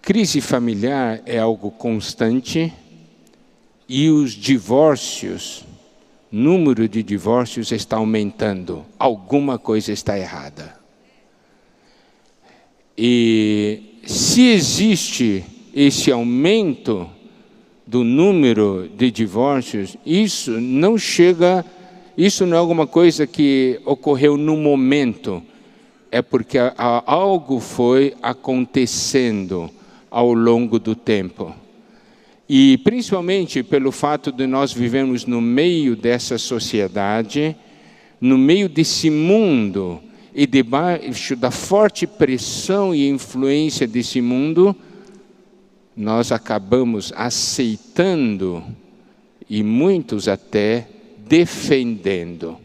crise familiar é algo constante e os divórcios, número de divórcios está aumentando. Alguma coisa está errada. E se existe esse aumento do número de divórcios, isso não é alguma coisa que ocorreu no momento, é porque algo foi acontecendo ao longo do tempo. E principalmente pelo fato de nós vivermos no meio dessa sociedade, no meio desse mundo, e debaixo da forte pressão e influência desse mundo, nós acabamos aceitando, e muitos até defendendo.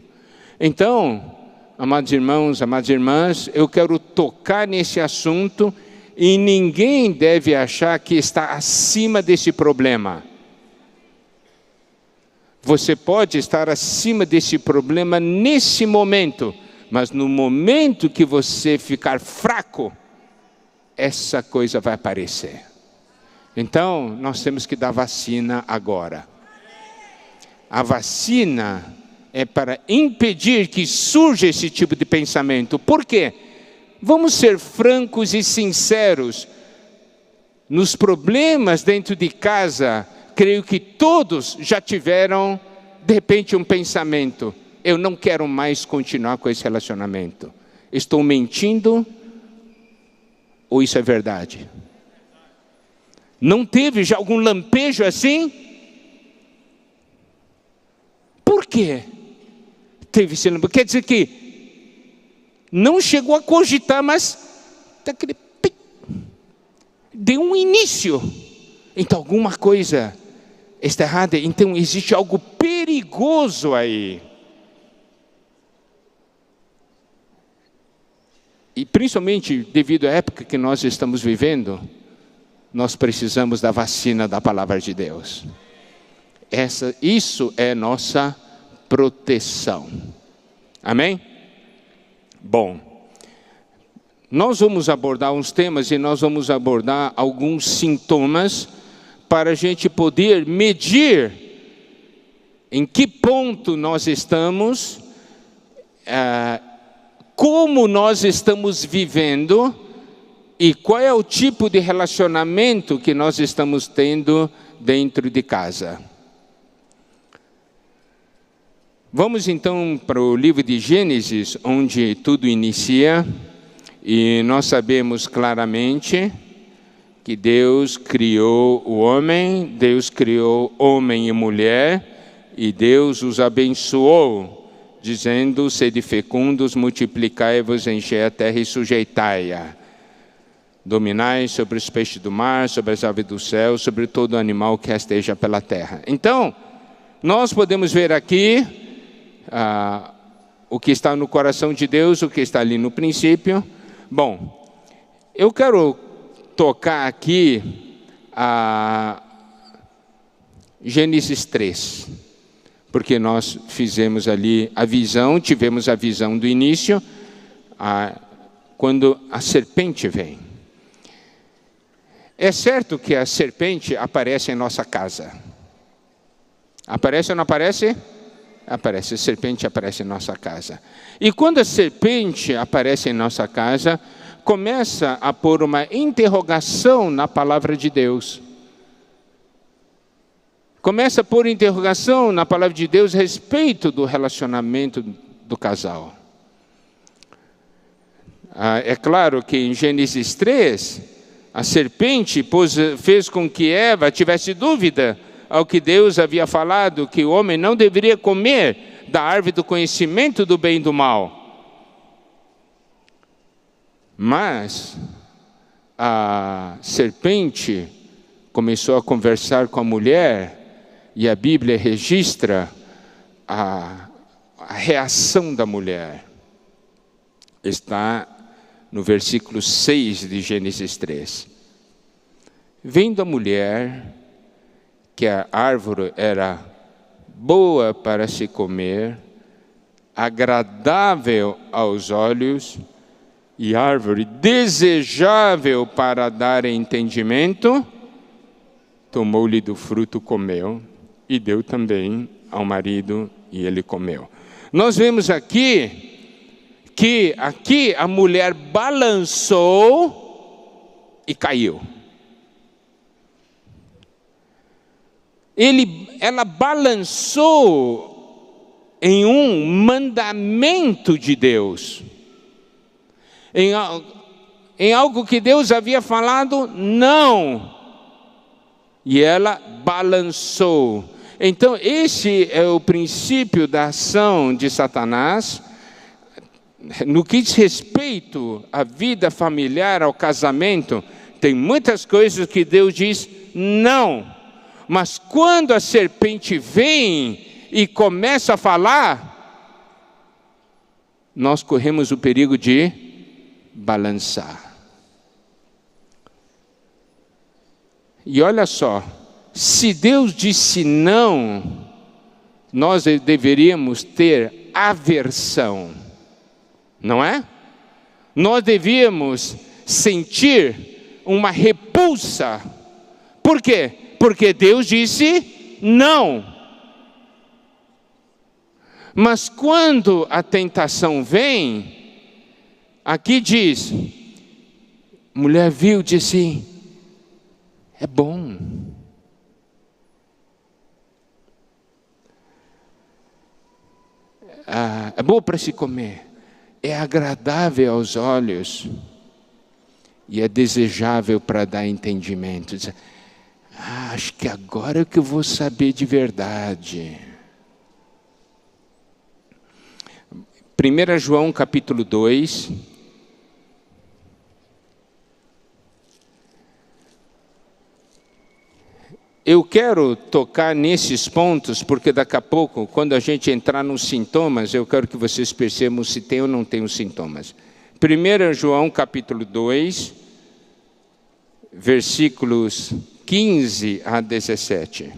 Então, amados irmãos, amadas irmãs, eu quero tocar nesse assunto, e ninguém deve achar que está acima desse problema. Você pode estar acima desse problema nesse momento, mas no momento que você ficar fraco, essa coisa vai aparecer. Então, nós temos que dar vacina agora. A vacina é para impedir que surja esse tipo de pensamento. Por quê? Vamos ser francos e sinceros. Nos problemas dentro de casa, creio que todos já tiveram, de repente, um pensamento: eu não quero mais continuar com esse relacionamento. Estou mentindo ou isso é verdade? Não teve já algum lampejo assim? Por quê? Teve esse lampejo. Quer dizer que não chegou a cogitar, mas deu um início. Então alguma coisa está errada. Então existe algo perigoso aí. E principalmente devido à época que nós estamos vivendo, nós precisamos da vacina da palavra de Deus. Isso é nossa proteção. Amém? Bom, nós vamos abordar uns temas e nós vamos abordar alguns sintomas para a gente poder medir em que ponto nós estamos, como nós estamos vivendo e qual é o tipo de relacionamento que nós estamos tendo dentro de casa. Vamos então para o livro de Gênesis, onde tudo inicia, e nós sabemos claramente que Deus criou o homem, Deus criou homem e mulher, e Deus os abençoou, dizendo: sede fecundos, multiplicai-vos, enchei a terra e sujeitai-a. Dominai sobre os peixes do mar, sobre as aves do céu, sobre todo animal que esteja pela terra. Então, nós podemos ver aqui o que está no coração de Deus, o que está ali no princípio. Bom, eu quero tocar aqui a Gênesis 3, porque nós fizemos ali a visão, tivemos a visão do início, quando a serpente vem. É certo que a serpente aparece em nossa casa. Aparece ou não aparece? Aparece, a serpente aparece em nossa casa. E quando a serpente aparece em nossa casa, começa a pôr uma interrogação na palavra de Deus. Começa a pôr interrogação na palavra de Deus a respeito do relacionamento do casal. É claro que em Gênesis 3, a serpente fez com que Eva tivesse dúvida ao que Deus havia falado, que o homem não deveria comer da árvore do conhecimento do bem e do mal. Mas a serpente começou a conversar com a mulher, e a Bíblia registra a reação da mulher. Está no versículo 6 de Gênesis 3. Vendo a mulher que a árvore era boa para se comer, agradável aos olhos e árvore desejável para dar entendimento, tomou-lhe do fruto, comeu, e deu também ao marido, e ele comeu. Nós vemos aqui que a mulher balançou e caiu. Ela balançou em um mandamento de Deus, em algo que Deus havia falado, não. E ela balançou. Então, esse é o princípio da ação de Satanás, no que diz respeito à vida familiar, ao casamento. Tem muitas coisas que Deus diz não. Mas quando a serpente vem e começa a falar, nós corremos o perigo de balançar. E olha só, se Deus disse não, nós deveríamos ter aversão, não é? Nós devíamos sentir uma repulsa. Por quê? Porque Deus disse não. Mas quando a tentação vem, aqui diz, mulher viu, disse, é bom. É bom para se comer, é agradável aos olhos e é desejável para dar entendimento. Acho que agora é que eu vou saber de verdade. 1 João capítulo 2. Eu quero tocar nesses pontos, porque daqui a pouco, quando a gente entrar nos sintomas, eu quero que vocês percebam se tem ou não tem os sintomas. 1 João capítulo 2, versículos 15 a 17.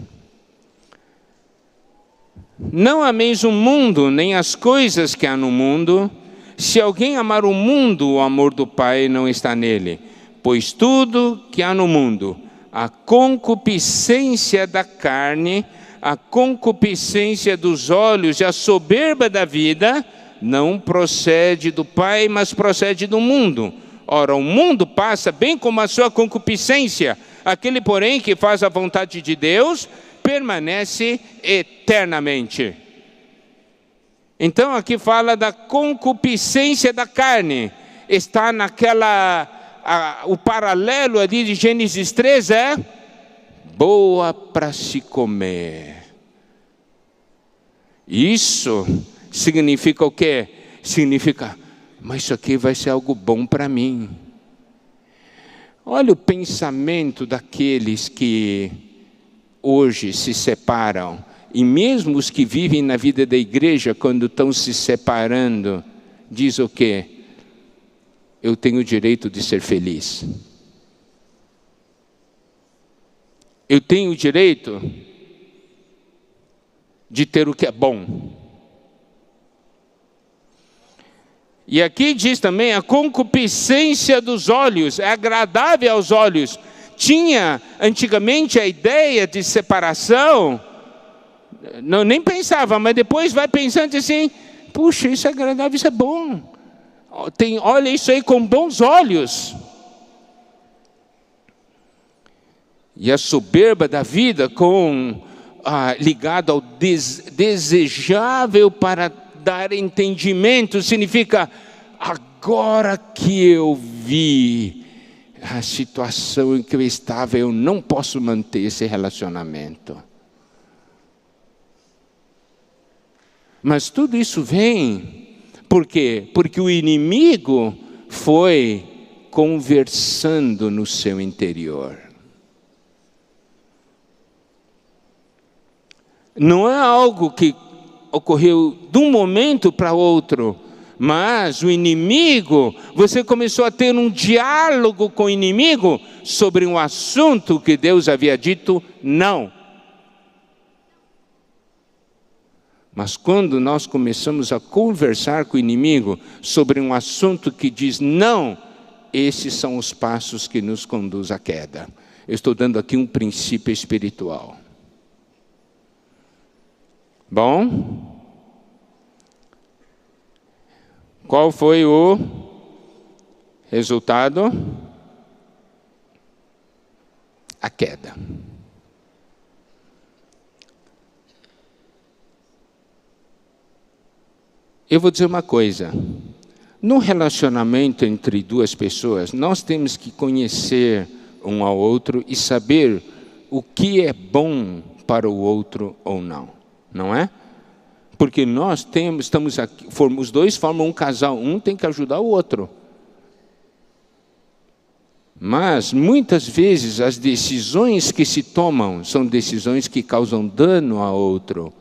Não ameis o mundo, nem as coisas que há no mundo. Se alguém amar o mundo, o amor do Pai não está nele. Pois tudo que há no mundo, a concupiscência da carne, a concupiscência dos olhos e a soberba da vida, não procede do Pai, mas procede do mundo. Ora, o mundo passa bem como a sua concupiscência. Aquele, porém, que faz a vontade de Deus, permanece eternamente. Então, aqui fala da concupiscência da carne. Está o paralelo ali de Gênesis 3 é boa para se comer. Isso significa o quê? Significa, mas isso aqui vai ser algo bom para mim. Olha o pensamento daqueles que hoje se separam, e mesmo os que vivem na vida da igreja, quando estão se separando, diz o quê? Eu tenho o direito de ser feliz. Eu tenho o direito de ter o que é bom. E aqui diz também a concupiscência dos olhos, é agradável aos olhos. Tinha antigamente a ideia de separação, não, nem pensava, mas depois vai pensando assim, puxa, isso é agradável, isso é bom. Olha isso aí com bons olhos. E a soberba da vida ligado ao desejável para dar entendimento, significa, agora que eu vi a situação em que eu estava, eu não posso manter esse relacionamento. Mas tudo isso vem, por quê? Porque o inimigo foi conversando no seu interior. Não é algo que ocorreu de um momento para outro, mas o inimigo, você começou a ter um diálogo com o inimigo sobre um assunto que Deus havia dito não. Mas quando nós começamos a conversar com o inimigo sobre um assunto que diz não, esses são os passos que nos conduzem à queda. Eu estou dando aqui um princípio espiritual. Bom? Qual foi o resultado? A queda. Eu vou dizer uma coisa. No relacionamento entre duas pessoas, nós temos que conhecer um ao outro e saber o que é bom para o outro ou não. Não é? Porque nós estamos aqui, os dois formam um casal, um tem que ajudar o outro. Mas, muitas vezes, as decisões que se tomam são decisões que causam dano ao outro.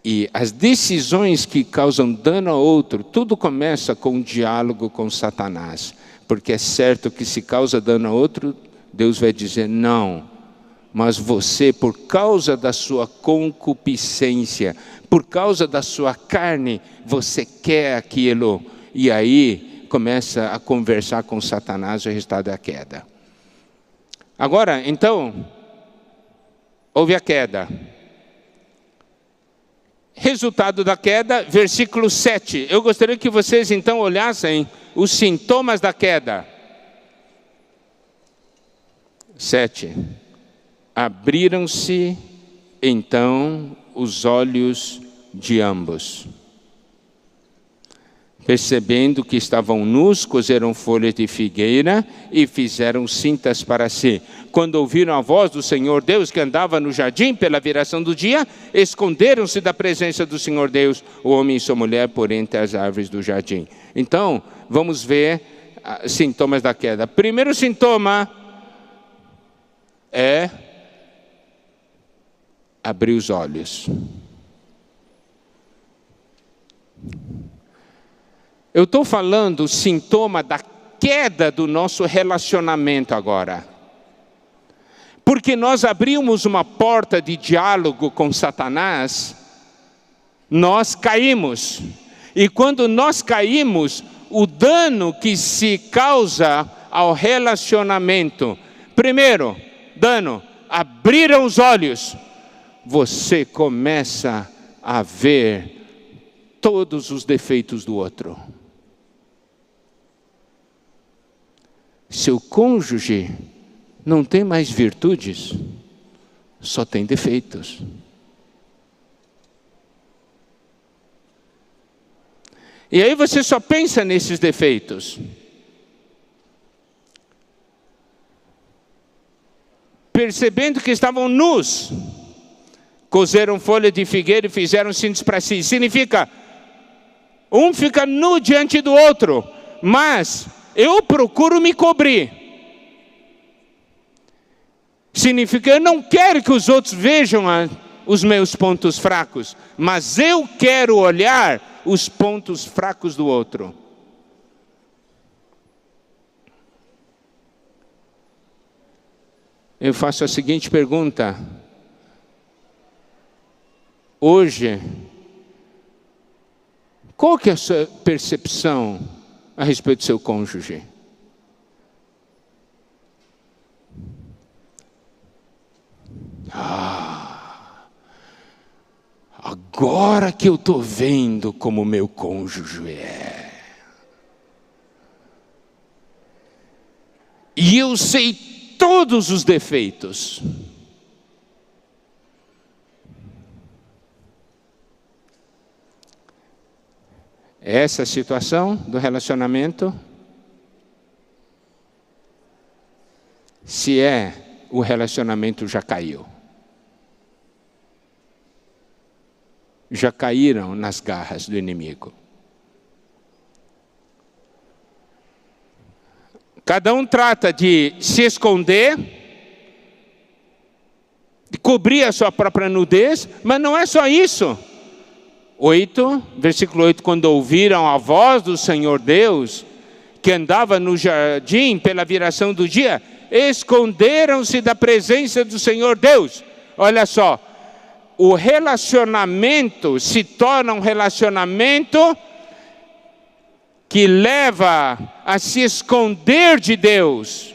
E as decisões que causam dano ao outro, tudo começa com um diálogo com Satanás. Porque é certo que se causa dano ao outro, Deus vai dizer não. Mas você, por causa da sua concupiscência, por causa da sua carne, você quer aquilo. E aí começa a conversar com Satanás, o resultado da queda. Agora, então, houve a queda. Resultado da queda, versículo 7. Eu gostaria que vocês então olhassem os sintomas da queda. 7. Abriram-se então os olhos de ambos. Percebendo que estavam nus, coseram folhas de figueira e fizeram cintas para si. Quando ouviram a voz do Senhor Deus que andava no jardim pela viração do dia, esconderam-se da presença do Senhor Deus, o homem e sua mulher, por entre as árvores do jardim. Então, vamos ver sintomas da queda. Primeiro sintoma é abrir os olhos. Eu estou falando o sintoma da queda do nosso relacionamento agora. Porque nós abrimos uma porta de diálogo com Satanás, nós caímos. E quando nós caímos, o dano que se causa ao relacionamento. Primeiro, dano, abriram os olhos. Você começa a ver todos os defeitos do outro. Seu cônjuge não tem mais virtudes, só tem defeitos. E aí você só pensa nesses defeitos. Percebendo que estavam nus, coseram folha de figueira e fizeram cintos para si. Significa, um fica nu diante do outro, mas eu procuro me cobrir. Significa, eu não quero que os outros vejam os meus pontos fracos, mas eu quero olhar os pontos fracos do outro. Eu faço a seguinte pergunta. Hoje, qual que é a sua percepção a respeito do seu cônjuge? Agora que eu estou vendo como meu cônjuge é. E eu sei todos os defeitos. Essa situação do relacionamento, se o relacionamento já caiu. Já caíram nas garras do inimigo. Cada um trata de se esconder, de cobrir a sua própria nudez, mas não é só isso. 8, versículo 8, quando ouviram a voz do Senhor Deus, que andava no jardim pela viração do dia, esconderam-se da presença do Senhor Deus. Olha só, o relacionamento se torna um relacionamento que leva a se esconder de Deus.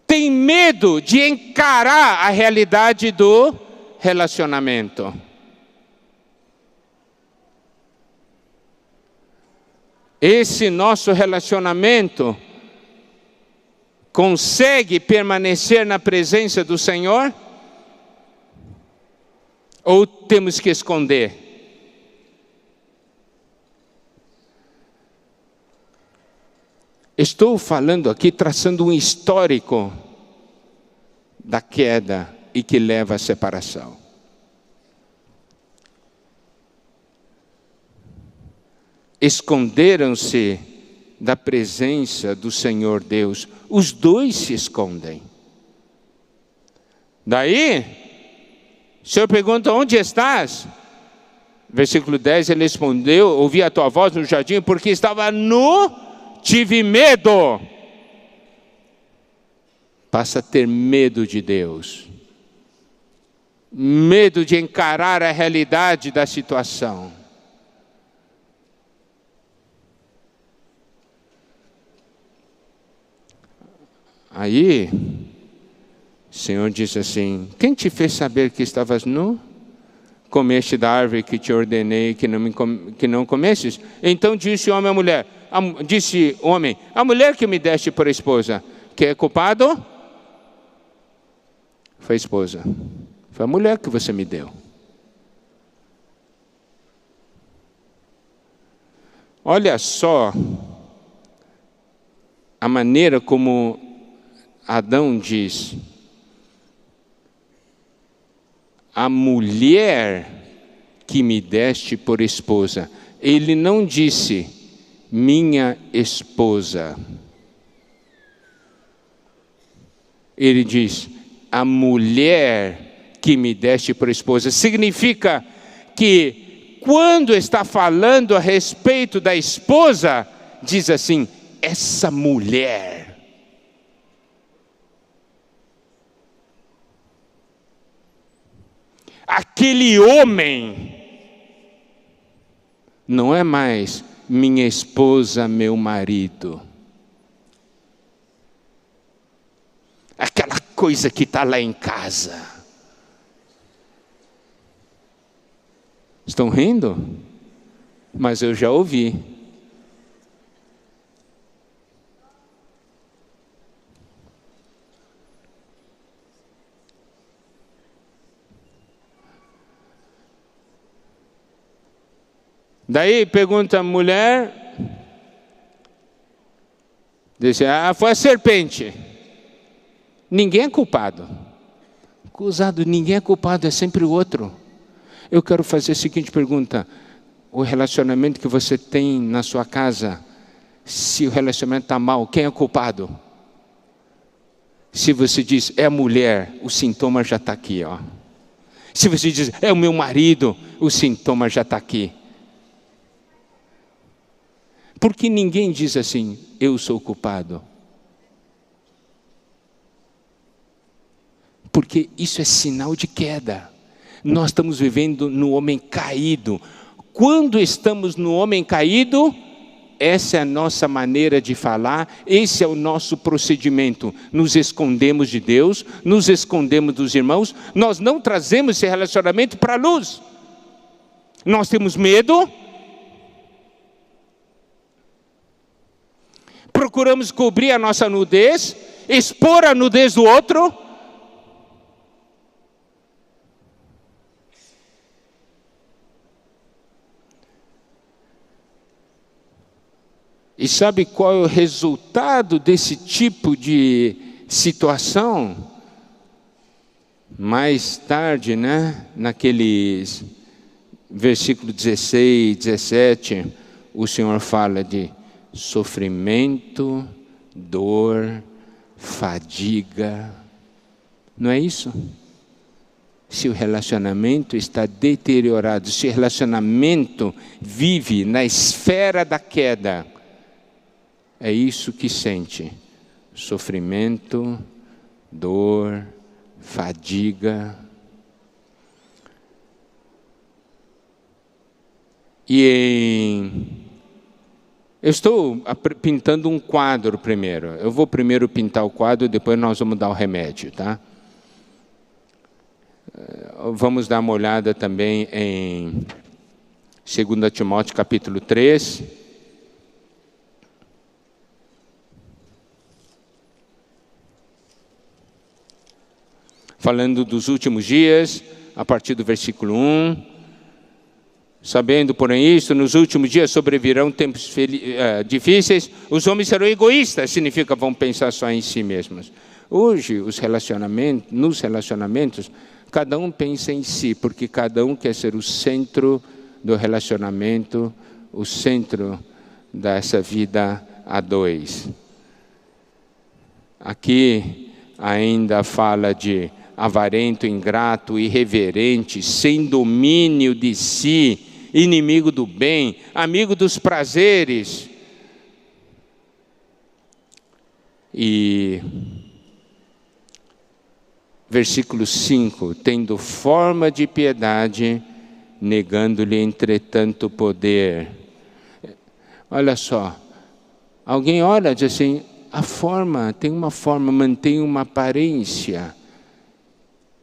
Tem medo de encarar a realidade do relacionamento. Esse nosso relacionamento consegue permanecer na presença do Senhor? Ou temos que esconder? Estou falando aqui, traçando um histórico da queda e que leva à separação. Esconderam-se da presença do Senhor Deus. Os dois se escondem. Daí, o Senhor pergunta: onde estás? Versículo 10, ele respondeu: ouvi a tua voz no jardim, porque estava nu, tive medo. Passa a ter medo de Deus. Medo de encarar a realidade da situação. Aí, o Senhor disse assim: quem te fez saber que estavas nu? Comeste da árvore que te ordenei que não comesses? Então disse o homem à mulher, a mulher que me deste por esposa, que é culpado? Foi a esposa. Foi a mulher que você me deu. Olha só a maneira como Adão diz: a mulher que me deste por esposa. Ele não disse minha esposa. Ele diz a mulher que me deste por esposa. Significa que quando está falando a respeito da esposa, diz assim: essa mulher. Aquele homem não é mais minha esposa, meu marido. Aquela coisa que está lá em casa. Estão rindo? Mas eu já ouvi. Daí pergunta a mulher, diz: foi a serpente. Ninguém é culpado. Acusado, ninguém é culpado, é sempre o outro. Eu quero fazer a seguinte pergunta: o relacionamento que você tem na sua casa, se o relacionamento está mal, quem é culpado? Se você diz é a mulher, o sintoma já está aqui, ó. Se você diz é o meu marido, o sintoma já está aqui. Porque ninguém diz assim: eu sou o culpado. Porque isso é sinal de queda. Nós estamos vivendo no homem caído. Quando estamos no homem caído, essa é a nossa maneira de falar, esse é o nosso procedimento. Nos escondemos de Deus, nos escondemos dos irmãos, nós não trazemos esse relacionamento para a luz. Nós temos medo, procuramos cobrir a nossa nudez, expor a nudez do outro. E sabe qual é o resultado desse tipo de situação? Mais tarde, naqueles versículos 16, 17, o Senhor fala de sofrimento, dor, fadiga. Não é isso? Se o relacionamento está deteriorado, se o relacionamento vive na esfera da queda, é isso que sente: sofrimento, dor, fadiga. Eu estou pintando um quadro primeiro. Eu vou primeiro pintar o quadro, depois nós vamos dar o remédio, tá? Vamos dar uma olhada também em 2 Timóteo capítulo 3. Falando dos últimos dias, a partir do versículo 1. Sabendo, porém, isto, nos últimos dias sobrevirão tempos difíceis, os homens serão egoístas, significa vão pensar só em si mesmos. Hoje, nos relacionamentos, cada um pensa em si, porque cada um quer ser o centro do relacionamento, o centro dessa vida a dois. Aqui ainda fala de avarento, ingrato, irreverente, sem domínio de si, inimigo do bem, amigo dos prazeres. E versículo 5, tendo forma de piedade, negando-lhe entretanto poder. Olha só, alguém olha e diz assim, tem uma forma, mantém uma aparência,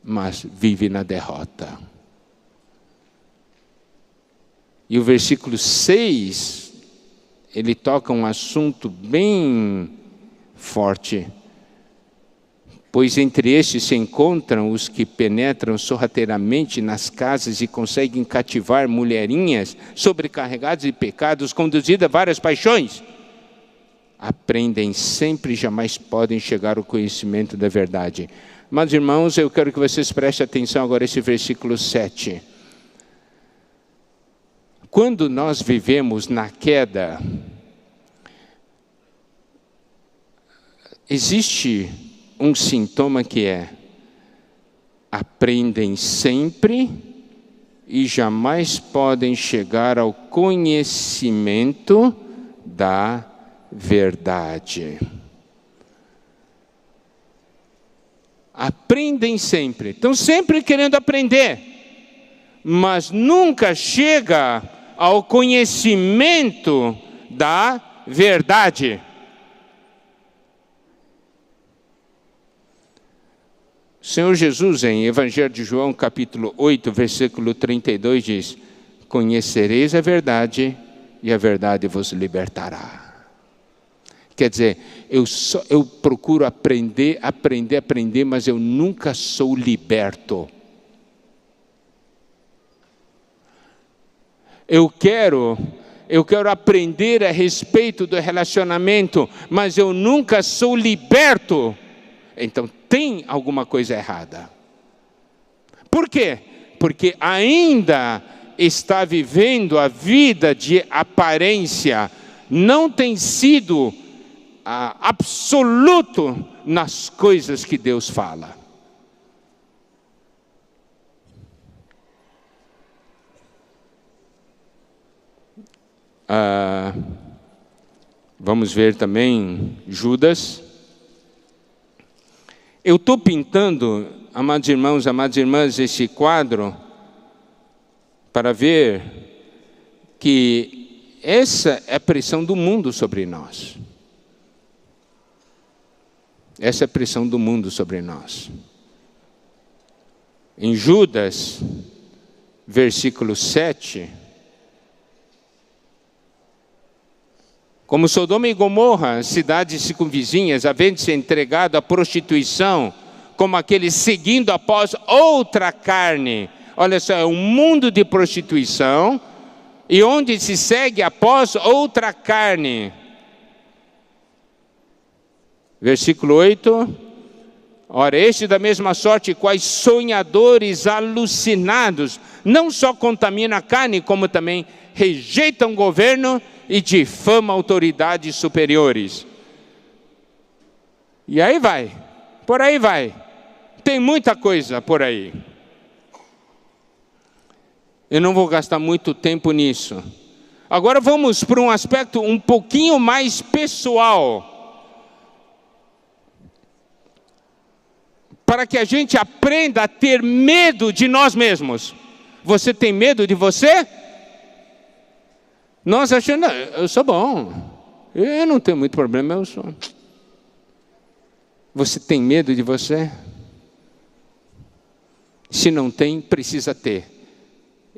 mas vive na derrota. E o versículo 6, ele toca um assunto bem forte. Pois entre estes se encontram os que penetram sorrateiramente nas casas e conseguem cativar mulherinhas sobrecarregadas de pecados, conduzidas a várias paixões. Aprendem sempre e jamais podem chegar ao conhecimento da verdade. Mas, irmãos, eu quero que vocês prestem atenção agora a esse versículo 7. Quando nós vivemos na queda, existe um sintoma que é: aprendem sempre e jamais podem chegar ao conhecimento da verdade. Aprendem sempre, estão sempre querendo aprender, mas nunca chega ao conhecimento da verdade. O Senhor Jesus, em Evangelho de João, capítulo 8, versículo 32, diz: conhecereis a verdade e a verdade vos libertará. Quer dizer, eu procuro aprender, mas eu nunca sou liberto. Eu quero aprender a respeito do relacionamento, mas eu nunca sou liberto. Então tem alguma coisa errada. Por quê? Porque ainda está vivendo a vida de aparência, não tem sido absoluto nas coisas que Deus fala. Vamos ver também Judas. Eu estou pintando, amados irmãos, amadas irmãs, esse quadro para ver que essa é a pressão do mundo sobre nós. Essa é a pressão do mundo sobre nós. Em Judas, versículo 7, como Sodoma e Gomorra, cidades circunvizinhas, havendo se entregado à prostituição, como aqueles seguindo após outra carne. Olha só, é um mundo de prostituição, e onde se segue após outra carne. Versículo 8. Ora, este da mesma sorte, quais sonhadores alucinados, não só contaminam a carne, como também rejeitam o governo e difamam autoridades superiores. E aí vai, por aí vai. Tem muita coisa por aí. Eu não vou gastar muito tempo nisso. Agora vamos para um aspecto um pouquinho mais pessoal. para que a gente aprenda a ter medo de nós mesmos. Você tem medo de você? Nós achando, eu sou bom, eu não tenho muito problema, eu sou. Você tem medo de você? Se não tem, precisa ter.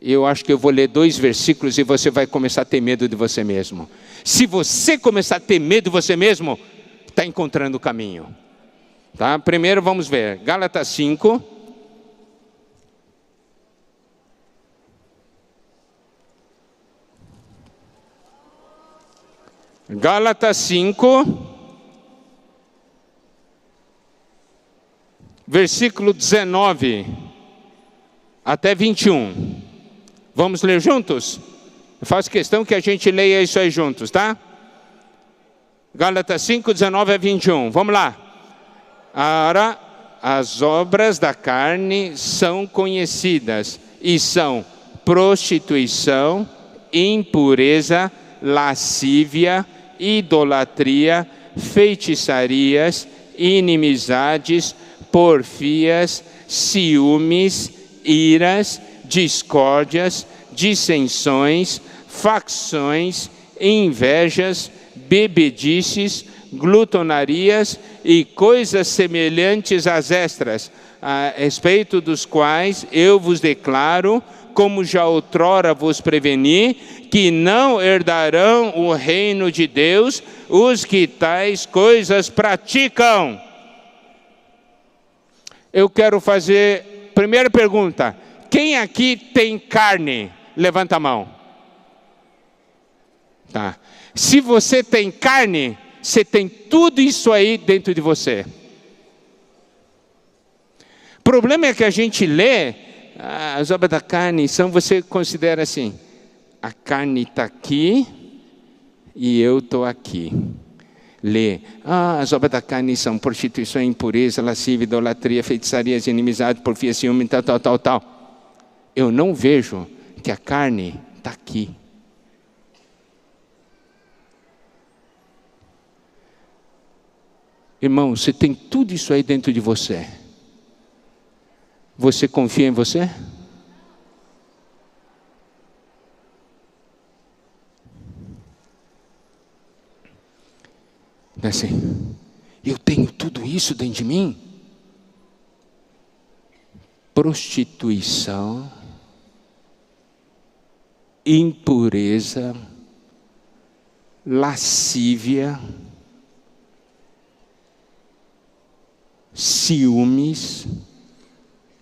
Eu acho que eu vou ler 2 versículos e você vai começar a ter medo de você mesmo. Se você começar a ter medo de você mesmo, está encontrando o caminho. Tá? Primeiro vamos ver, Gálatas 5. Gálatas 5, versículo 19 até 21. Vamos ler juntos? Eu faço questão que a gente leia isso aí juntos, tá? Gálatas 5, 19 a 21. Vamos lá. Ora, as obras da carne são conhecidas e são prostituição, impureza, lascívia, idolatria, feitiçarias, inimizades, porfias, ciúmes, iras, discórdias, dissensões, facções, invejas, bebedices, glutonarias e coisas semelhantes às estas, a respeito dos quais eu vos declaro, como já outrora vos preveni, que não herdarão o reino de Deus os que tais coisas praticam. Eu quero fazer, primeira pergunta, quem aqui tem carne? Levanta a mão. Tá. Se você tem carne, você tem tudo isso aí dentro de você. O problema é que a gente lê, as obras da carne são, você considera assim, a carne está aqui e eu estou aqui. Lê, as obras da carne são prostituição, impureza, lascívia, idolatria, feitiçarias, inimizade, porfia, ciúme, tal. Eu não vejo que a carne está aqui. Irmão, você tem tudo isso aí dentro de você. Você confia em você? É assim, eu tenho tudo isso dentro de mim? Prostituição, impureza, lascívia, ciúmes,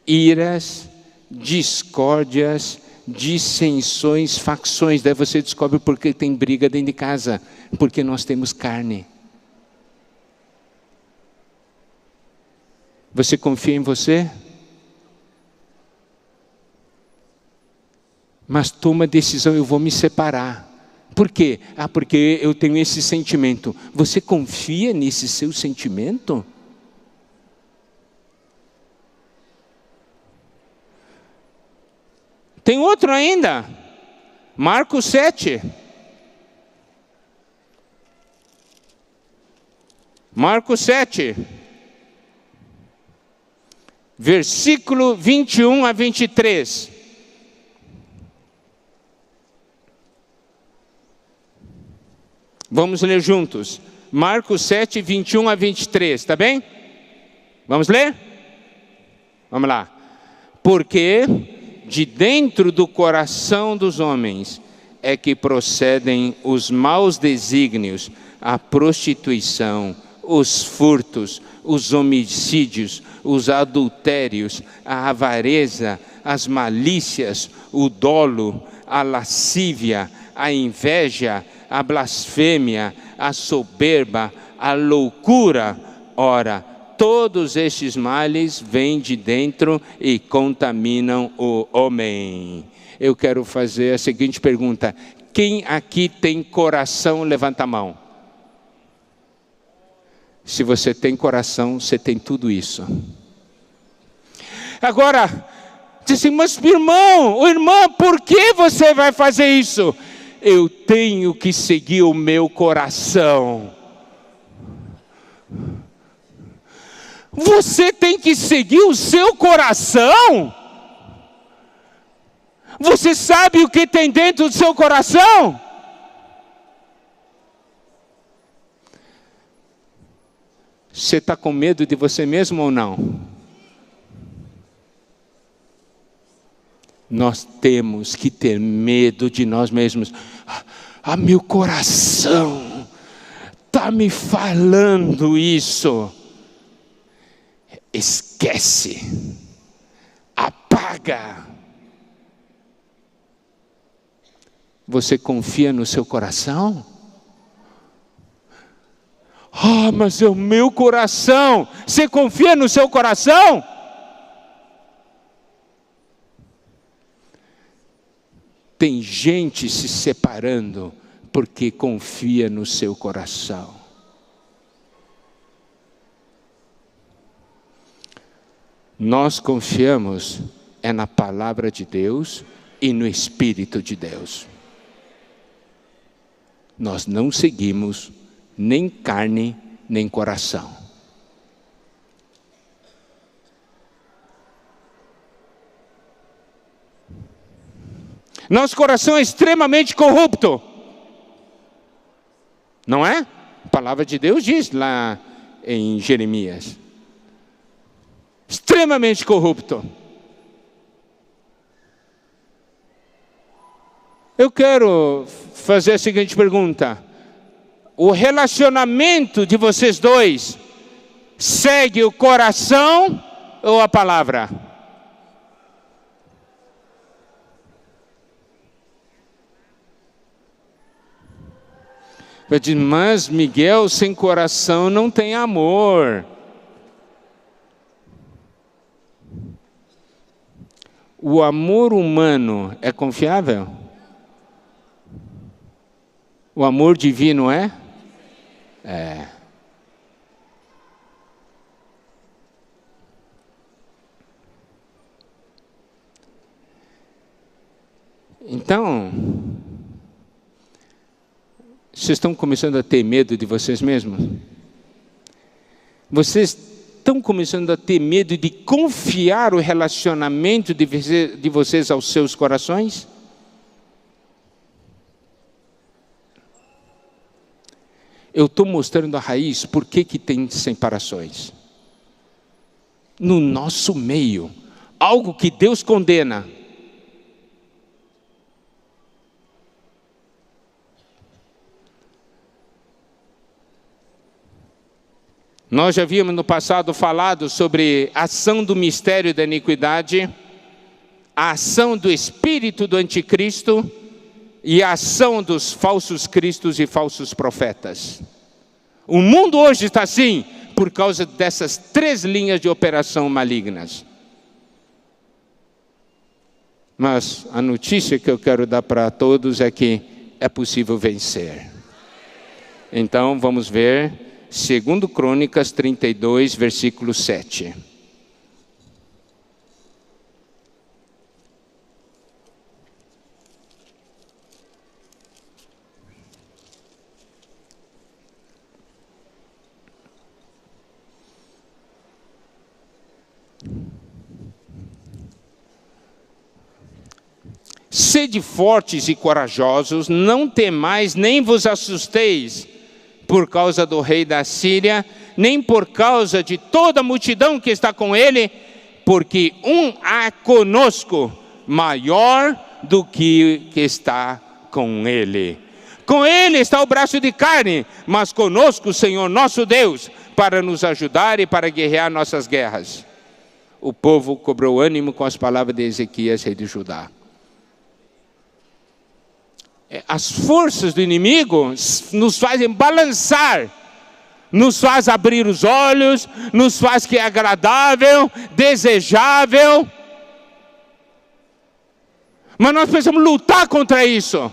iras, discórdias, dissensões, facções. Daí você descobre por que tem briga dentro de casa. Porque nós temos carne. Você confia em você? Mas toma a decisão, eu vou me separar. Por quê? Porque eu tenho esse sentimento. Você confia nesse seu sentimento? Tem outro ainda. Marcos 7. Marcos 7. Versículo 21 a 23. Vamos ler juntos. Marcos 7, 21 a 23, tá bem? Vamos ler? Vamos lá. Porque de dentro do coração dos homens é que procedem os maus desígnios, a prostituição, os furtos, os homicídios, os adultérios, a avareza, as malícias, o dolo, a lascívia, a inveja, a blasfêmia, a soberba, a loucura. Ora, todos estes males vêm de dentro e contaminam o homem. Eu quero fazer a seguinte pergunta: quem aqui tem coração, levanta a mão. Se você tem coração, você tem tudo isso. Agora, diz assim, mas irmão, irmã, por que você vai fazer isso? Eu tenho que seguir o meu coração. Você tem que seguir o seu coração. Você sabe o que tem dentro do seu coração? Você está com medo de você mesmo ou não? Nós temos que ter medo de nós mesmos. Meu coração está me falando isso. Esquece. Apaga. Você confia no seu coração? Mas é o meu coração. Você confia no seu coração? Tem gente se separando porque confia no seu coração. Nós confiamos na palavra de Deus e no Espírito de Deus. Nós não seguimos nem carne, nem coração. Nosso coração é extremamente corrupto. Não é? A palavra de Deus diz lá em Jeremias. Extremamente corrupto. Eu quero fazer a seguinte pergunta. O relacionamento de vocês dois segue o coração ou a palavra? Vai dizer, mas Miguel sem coração não tem amor. O amor humano é confiável? O amor divino é? É. Então, vocês estão começando a ter medo de vocês mesmos? Vocês estão começando a ter medo de confiar o relacionamento de vocês aos seus corações? Eu estou mostrando a raiz, por que tem separações? No nosso meio, algo que Deus condena. Nós já havíamos no passado falado sobre a ação do mistério da iniquidade, a ação do espírito do anticristo e a ação dos falsos cristos e falsos profetas. O mundo hoje está assim por causa dessas 3 linhas de operação malignas. Mas a notícia que eu quero dar para todos é que é possível vencer. Então vamos ver 2 Crônicas 32, versículo 7. Sede fortes e corajosos, não temais nem vos assusteis por causa do rei da Síria, nem por causa de toda a multidão que está com ele, porque há conosco maior do que está com ele. Com ele está o braço de carne, mas conosco o Senhor nosso Deus, para nos ajudar e para guerrear nossas guerras. O povo cobrou ânimo com as palavras de Ezequias, rei de Judá. As forças do inimigo nos fazem balançar, nos faz abrir os olhos, nos faz que é agradável, desejável. Mas nós precisamos lutar contra isso.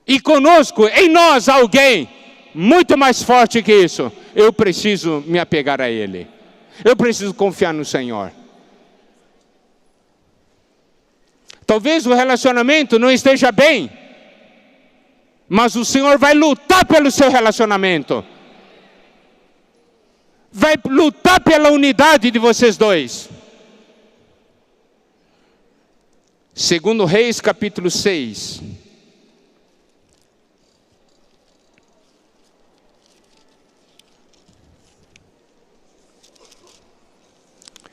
E conosco, em nós, alguém muito mais forte que isso. Eu preciso me apegar a Ele. Eu preciso confiar no Senhor. Talvez o relacionamento não esteja bem, mas o Senhor vai lutar pelo seu relacionamento. vai lutar pela unidade de vocês dois. Segundo Reis, capítulo 6.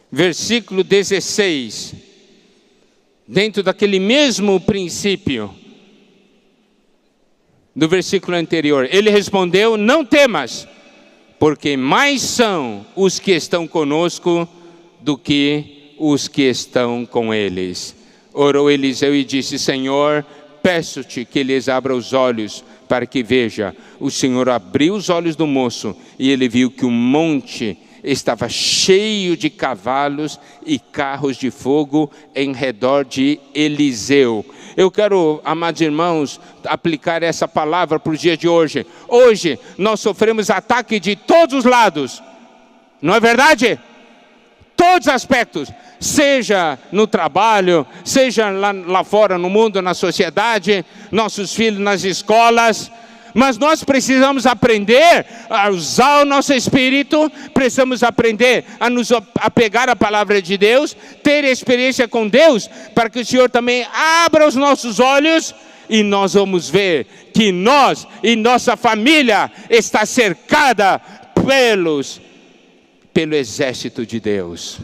Versículo 16. Dentro daquele mesmo princípio do versículo anterior. Ele respondeu: não temas, porque mais são os que estão conosco do que os que estão com eles. Orou Eliseu e disse: Senhor, peço-te que lhes abra os olhos para que veja. O Senhor abriu os olhos do moço e ele viu que o monte estava cheio de cavalos e carros de fogo em redor de Eliseu. Eu quero, amados irmãos, aplicar essa palavra para os dias de hoje. Hoje nós sofremos ataque de todos os lados, não é verdade? Todos os aspectos, seja no trabalho, seja lá fora no mundo, na sociedade, nossos filhos nas escolas. Mas nós precisamos aprender a usar o nosso espírito, precisamos aprender a nos apegar à palavra de Deus, ter experiência com Deus, para que o Senhor também abra os nossos olhos e nós vamos ver que nós e nossa família está cercada pelo exército de Deus.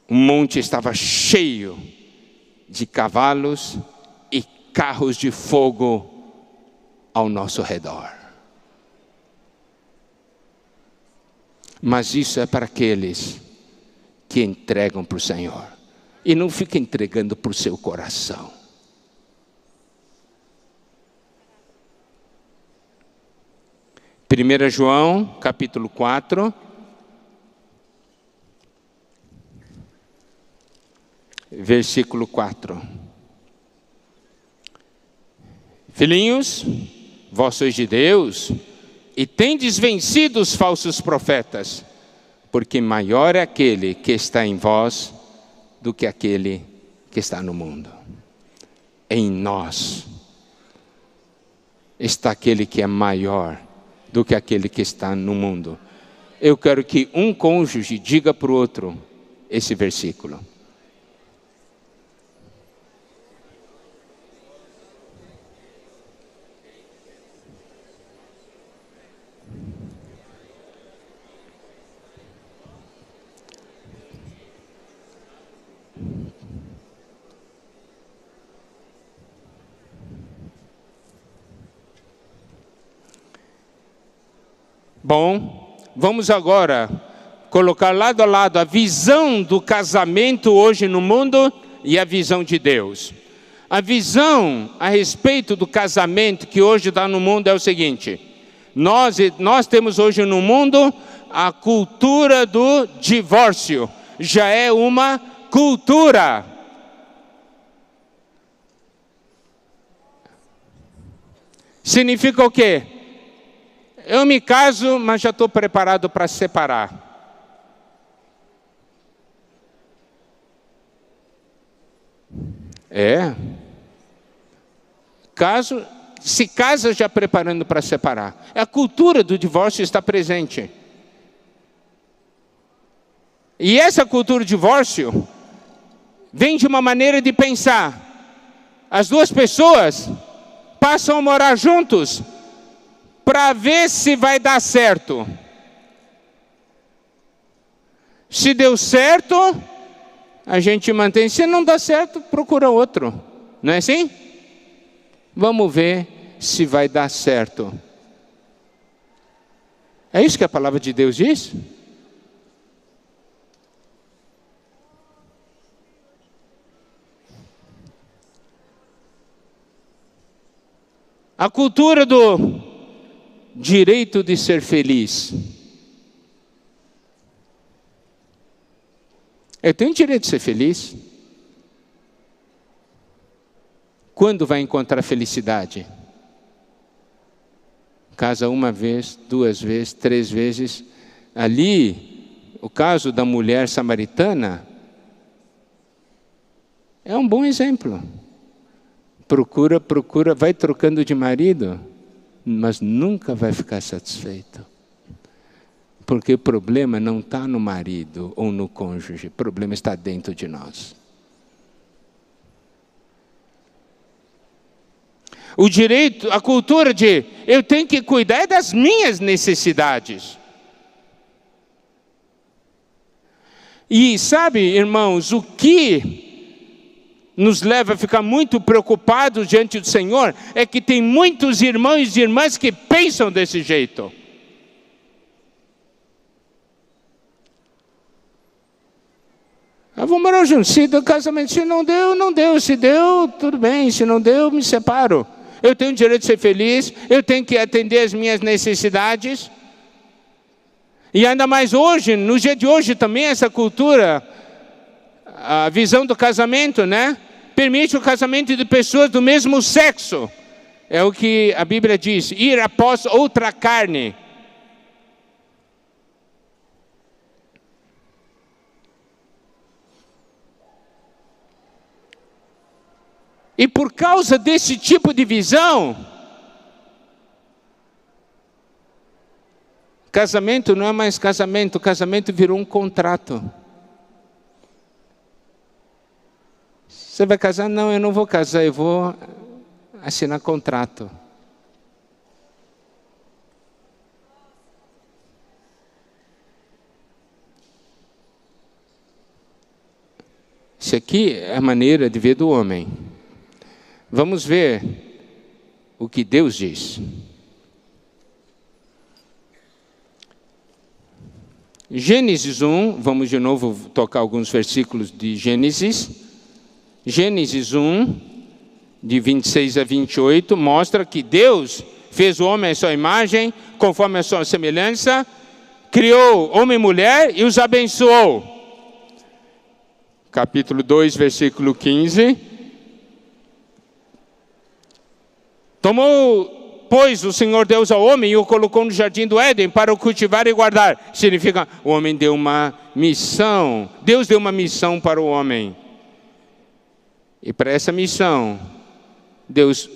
O monte estava cheio de cavalos e carros de fogo ao nosso redor. Mas isso é para aqueles que entregam para o Senhor. E não fica entregando para o seu coração. Primeira João, capítulo 4. Versículo 4. Filhinhos, vós sois de Deus, e tendes vencido os falsos profetas, porque maior é aquele que está em vós do que aquele que está no mundo. Em nós está aquele que é maior do que aquele que está no mundo. Eu quero que um cônjuge diga para o outro esse versículo. Bom, vamos agora colocar lado a lado a visão do casamento hoje no mundo e a visão de Deus. A visão a respeito do casamento que hoje está no mundo é o seguinte: nós temos hoje no mundo a cultura do divórcio. Já é uma cultura. Significa o quê? Eu me caso, mas já estou preparado para separar. Se casa já preparando para separar. A cultura do divórcio está presente. E essa cultura do divórcio vem de uma maneira de pensar. As duas pessoas passam a morar juntos para ver se vai dar certo. Se deu certo, a gente mantém. Se não dá certo, procura outro. Não é assim? Vamos ver se vai dar certo. É isso que a palavra de Deus diz? A cultura do direito de ser feliz. Eu tenho direito de ser feliz. Quando vai encontrar felicidade? Casa uma vez, duas vezes, três vezes. Ali, o caso da mulher samaritana é um bom exemplo. procura, vai trocando de marido, mas nunca vai ficar satisfeito. Porque o problema não está no marido ou no cônjuge, o problema está dentro de nós. O direito, a cultura de eu tenho que cuidar das minhas necessidades. E sabe, irmãos, o que nos leva a ficar muito preocupados diante do Senhor é que tem muitos irmãos e irmãs que pensam desse jeito. Vou morar junto, se deu casamento, se não deu, não deu, se deu, tudo bem, se não deu, me separo. Eu tenho o direito de ser feliz, eu tenho que atender as minhas necessidades. E ainda mais hoje, no dia de hoje também, essa cultura, a visão do casamento, né? Permite o casamento de pessoas do mesmo sexo. É o que a Bíblia diz, ir após outra carne. E por causa desse tipo de visão, casamento não é mais casamento, casamento virou um contrato. Você vai casar? Não, eu não vou casar, eu vou assinar contrato. Isso aqui é a maneira de ver do homem. Vamos ver o que Deus diz. Gênesis 1, vamos de novo tocar alguns versículos de Gênesis. Gênesis 1, de 26 a 28, mostra que Deus fez o homem à sua imagem, conforme a sua semelhança, criou homem e mulher e os abençoou. Capítulo 2, versículo 15. Tomou, pois, o Senhor Deus ao homem e o colocou no jardim do Éden para o cultivar e guardar. Significa, o homem deu uma missão. Deus deu uma missão para o homem. E para essa missão,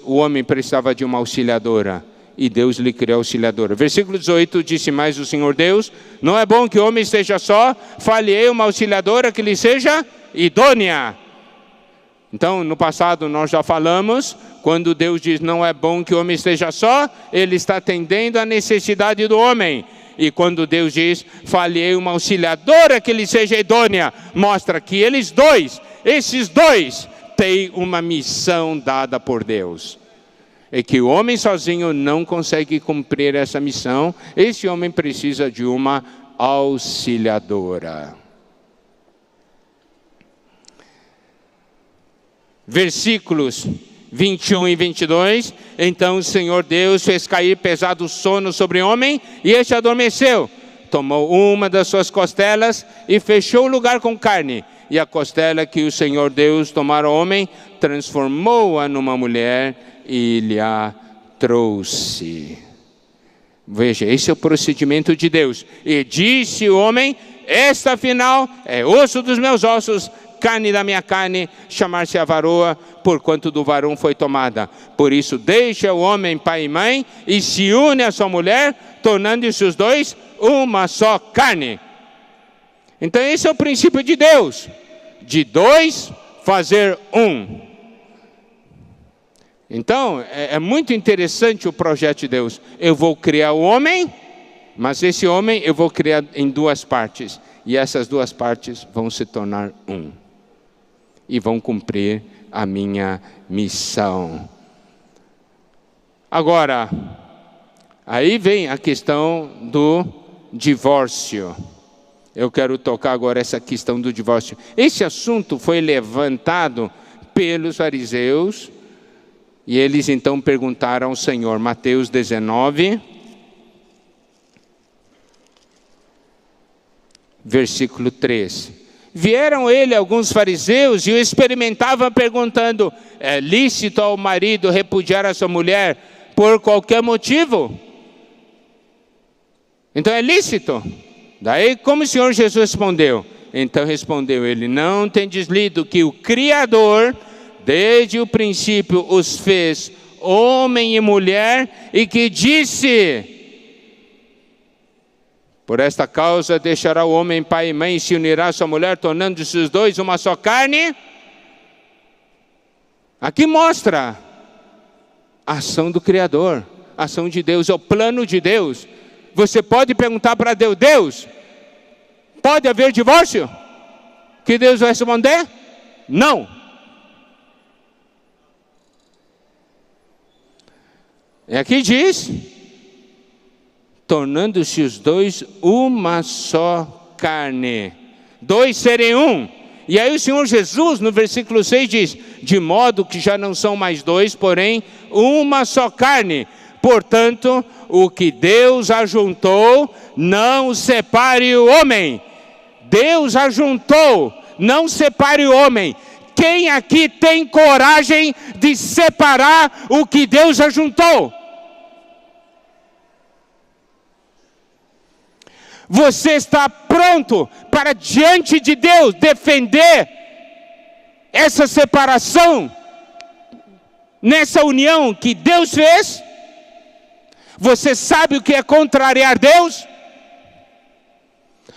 o homem precisava de uma auxiliadora. E Deus lhe criou auxiliadora. Versículo 18, disse mais o Senhor Deus, não é bom que o homem esteja só, fale-ei uma auxiliadora que lhe seja idônea. Então, no passado nós já falamos, quando Deus diz não é bom que o homem esteja só, Ele está atendendo a necessidade do homem. E quando Deus diz, fale-ei uma auxiliadora que lhe seja idônea, mostra que esses dois, têm uma missão dada por Deus. E que o homem sozinho não consegue cumprir essa missão, esse homem precisa de uma auxiliadora. Versículos 21 e 22, então o Senhor Deus fez cair pesado sono sobre o homem, e este adormeceu. Tomou uma das suas costelas e fechou o lugar com carne. E a costela que o Senhor Deus tomara ao homem, transformou-a numa mulher e lhe a trouxe. Veja, esse é o procedimento de Deus. E disse o homem, esta afinal é osso dos meus ossos, carne da minha carne, chamar-se a varoa, porquanto do varão foi tomada. Por isso deixa o homem pai e mãe, e se une à sua mulher, tornando-se os dois uma só carne. Então esse é o princípio de Deus, de dois fazer um. Então é muito interessante o projeto de Deus. Eu vou criar o homem, mas esse homem eu vou criar em duas partes, e essas duas partes vão se tornar um. E vão cumprir a minha missão. Agora, aí vem a questão do divórcio. Eu quero tocar agora essa questão do divórcio. Esse assunto foi levantado pelos fariseus, e eles então perguntaram ao Senhor, Mateus 19, versículo 3. Vieram ele alguns fariseus e o experimentavam perguntando, é lícito ao marido repudiar a sua mulher por qualquer motivo? Então é lícito? Daí como o Senhor Jesus respondeu? Então respondeu ele, não tendes lido que o Criador desde o princípio os fez homem e mulher, e que disse: por esta causa deixará o homem pai e mãe, e se unirá a sua mulher, tornando-se os dois uma só carne. Aqui mostra a ação do Criador, a ação de Deus, é o plano de Deus. Você pode perguntar para Deus: Deus, pode haver divórcio? Que Deus vai responder: não. E aqui diz: tornando-se os dois uma só carne. Dois serem um. E aí o Senhor Jesus, no versículo 6 diz: de modo que já não são mais dois, porém uma só carne. Portanto, o que Deus ajuntou, não separe o homem. Deus ajuntou, não separe o homem. Quem aqui tem coragem de separar o que Deus ajuntou? Você está pronto para, diante de Deus, defender essa separação, nessa união que Deus fez? Você sabe o que é contrariar Deus?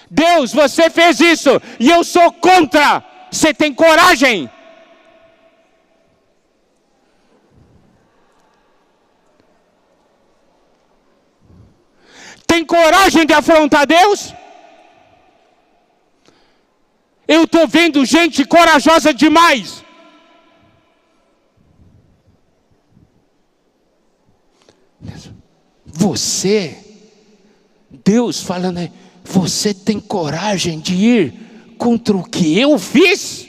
Deus, você fez isso e eu sou contra. Você tem coragem? Tem coragem de afrontar Deus? Eu estou vendo gente corajosa demais. Você, Deus falando aí, você tem coragem de ir contra o que eu fiz?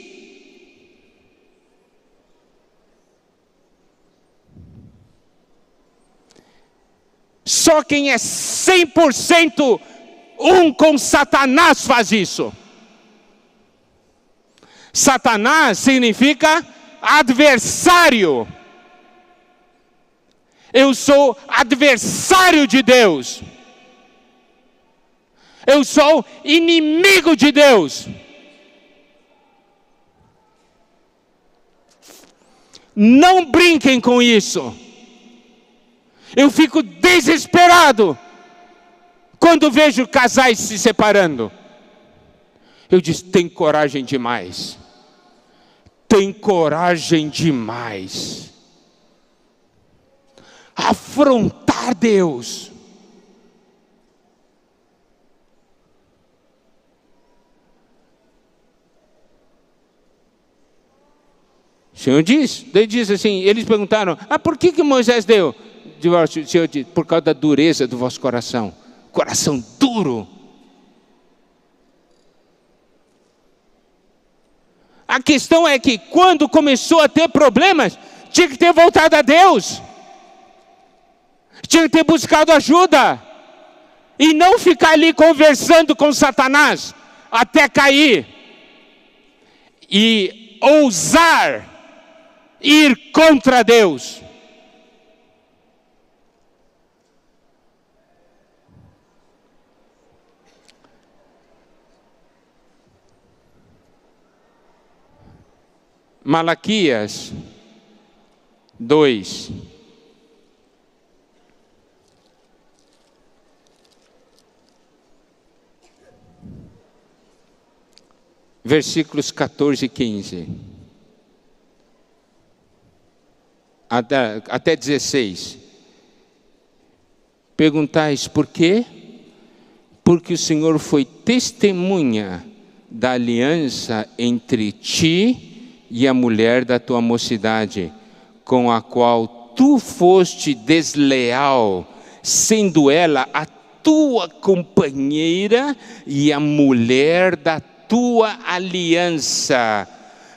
Só quem é 100% um com Satanás faz isso. Satanás significa adversário. Eu sou adversário de Deus. Eu sou inimigo de Deus. Não brinquem com isso. Eu fico desesperado quando vejo casais se separando. Eu disse: tem coragem demais. Tem coragem demais. Afrontar Deus. O Senhor diz, daí diz assim, eles perguntaram: por que Moisés deu divórcio? O Senhor diz: por causa da dureza do vosso coração. Coração duro. A questão é que quando começou a ter problemas, tinha que ter voltado a Deus. Tinha que ter buscado ajuda. E não ficar ali conversando com Satanás até cair. E ousar ir contra Deus. Malaquias 2. Versículos 14 e 15. Até 16. Perguntais por quê? Porque o Senhor foi testemunha da aliança entre ti e a mulher da tua mocidade, com a qual tu foste desleal, sendo ela a tua companheira e a mulher da tua aliança.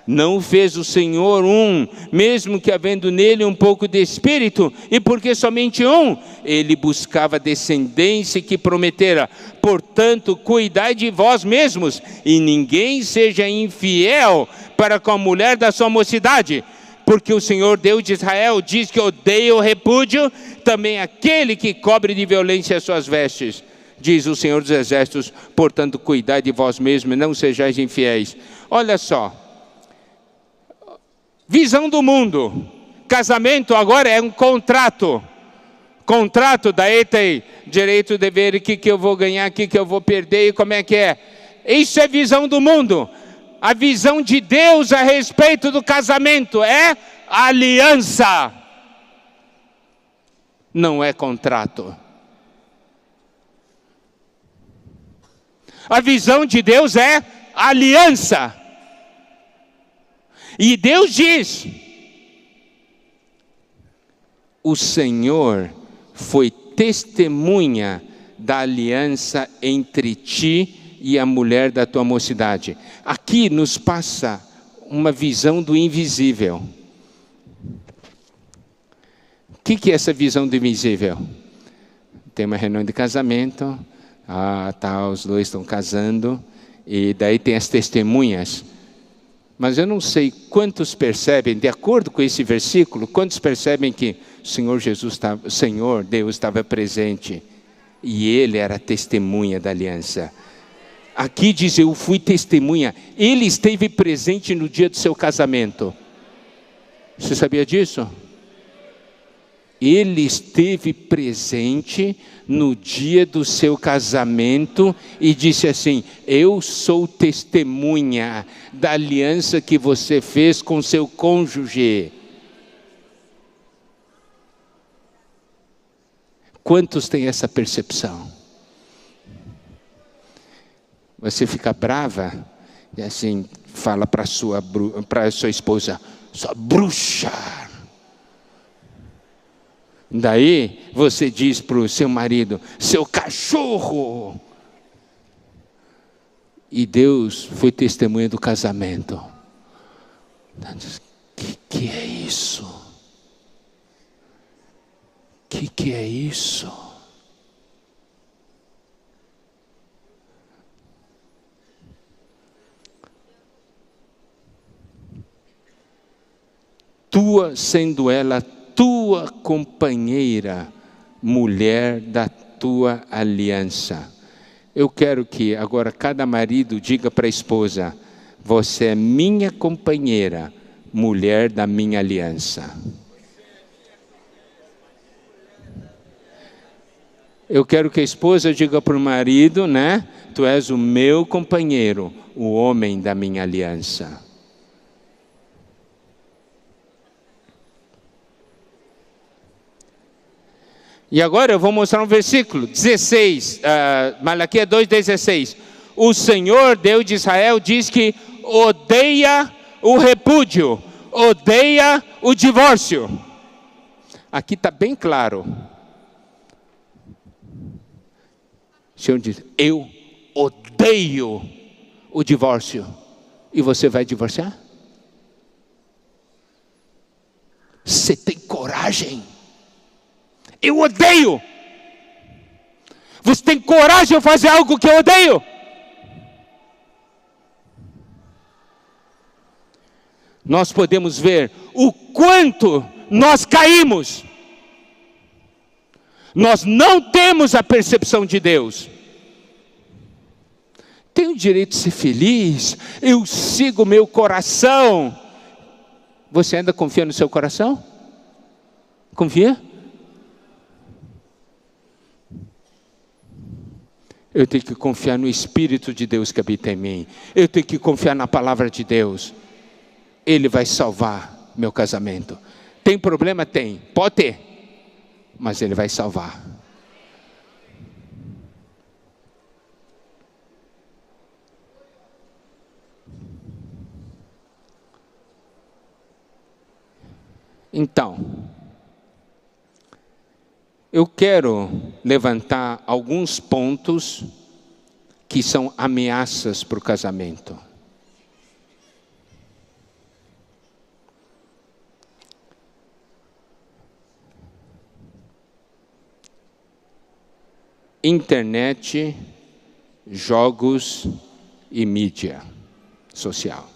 Não fez o Senhor um, mesmo que havendo nele um pouco de espírito, e porque somente um, ele buscava descendência que prometera. Portanto, cuidai de vós mesmos, e ninguém seja infiel para com a mulher da sua mocidade, porque o Senhor Deus de Israel diz que odeia o repúdio, também aquele que cobre de violência as suas vestes. Diz o Senhor dos Exércitos: portanto, cuidai de vós mesmos, e não sejais infiéis. Olha só. Visão do mundo. Casamento agora é um contrato. Contrato, daí tem direito, dever, o que eu vou ganhar, o que eu vou perder e como é que é. Isso é visão do mundo. A visão de Deus a respeito do casamento é aliança. Não é contrato. A visão de Deus é aliança. E Deus diz: o Senhor foi testemunha da aliança entre ti e a mulher da tua mocidade. Aqui nos passa uma visão do invisível. O que é essa visão do invisível? Tem uma reunião de casamento, os dois estão casando, e daí tem as testemunhas. Mas eu não sei quantos percebem, de acordo com esse versículo, quantos percebem que o Senhor Deus estava presente e Ele era testemunha da aliança. Aqui diz: eu fui testemunha. Ele esteve presente no dia do seu casamento. Você sabia disso? Ele esteve presente no dia do seu casamento e disse assim: eu sou testemunha da aliança que você fez com seu cônjuge. Quantos têm essa percepção? Você fica brava e assim fala para sua esposa: sua bruxa. Daí você diz para o seu marido: seu cachorro. E Deus foi testemunha do casamento. Que é isso? Que é isso? Tua, sendo ela tua companheira, mulher da tua aliança. Eu quero que agora cada marido diga para a esposa: você é minha companheira, mulher da minha aliança. Eu quero que a esposa diga para o marido, né? Tu és o meu companheiro, o homem da minha aliança. E agora eu vou mostrar um versículo, 16, Malaquias 2,16. O Senhor, Deus de Israel, diz que odeia o repúdio, odeia o divórcio. Aqui está bem claro. O Senhor diz: eu odeio o divórcio. E você vai divorciar? Você tem coragem? Eu odeio. Você tem coragem de fazer algo que eu odeio? Nós podemos ver o quanto nós caímos. Nós não temos a percepção de Deus. Tenho o direito de ser feliz. Eu sigo meu coração. Você ainda confia no seu coração? Confia? Eu tenho que confiar no Espírito de Deus que habita em mim. Eu tenho que confiar na palavra de Deus. Ele vai salvar meu casamento. Tem problema? Tem. Pode ter. Mas Ele vai salvar. Então, eu quero levantar alguns pontos que são ameaças para o casamento. Internet, jogos e mídia social.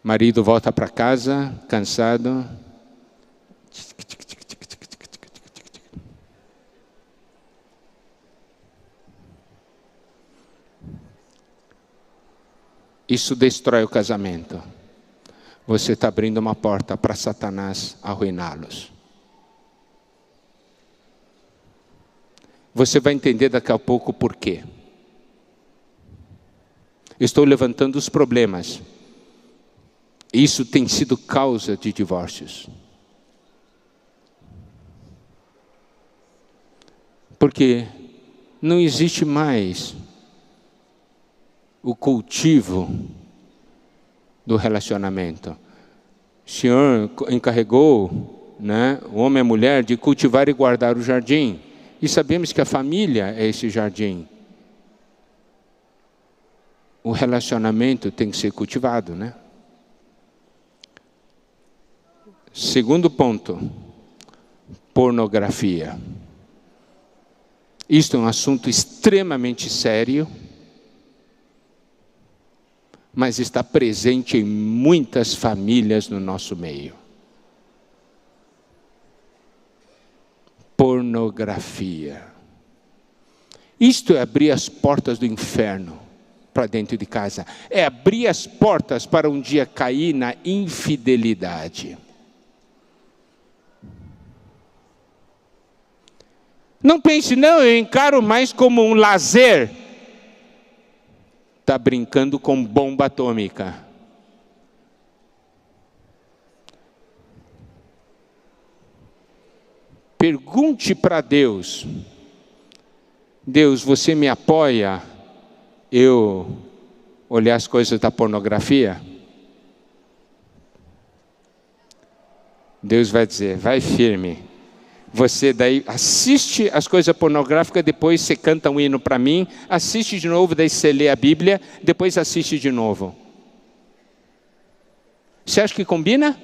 Marido volta para casa, cansado. Isso destrói o casamento. Você está abrindo uma porta para Satanás arruiná-los. Você vai entender daqui a pouco por quê. Estou levantando os problemas. Isso tem sido causa de divórcios. Porque não existe mais o cultivo do relacionamento. O Senhor encarregou, o homem e a mulher de cultivar e guardar o jardim. E sabemos que a família é esse jardim. O relacionamento tem que ser cultivado, Segundo ponto, pornografia. Isto é um assunto extremamente sério, mas está presente em muitas famílias no nosso meio. Pornografia. Isto é abrir as portas do inferno para dentro de casa. É abrir as portas para um dia cair na infidelidade. Não pense, não, eu encaro mais como um lazer. Está brincando com bomba atômica. Pergunte para Deus: Deus, você me apoia eu olhar as coisas da pornografia? Deus vai dizer, vai firme. Você daí assiste as coisas pornográficas, depois você canta um hino para mim, assiste de novo, daí você lê a Bíblia, depois assiste de novo. Você acha que combina?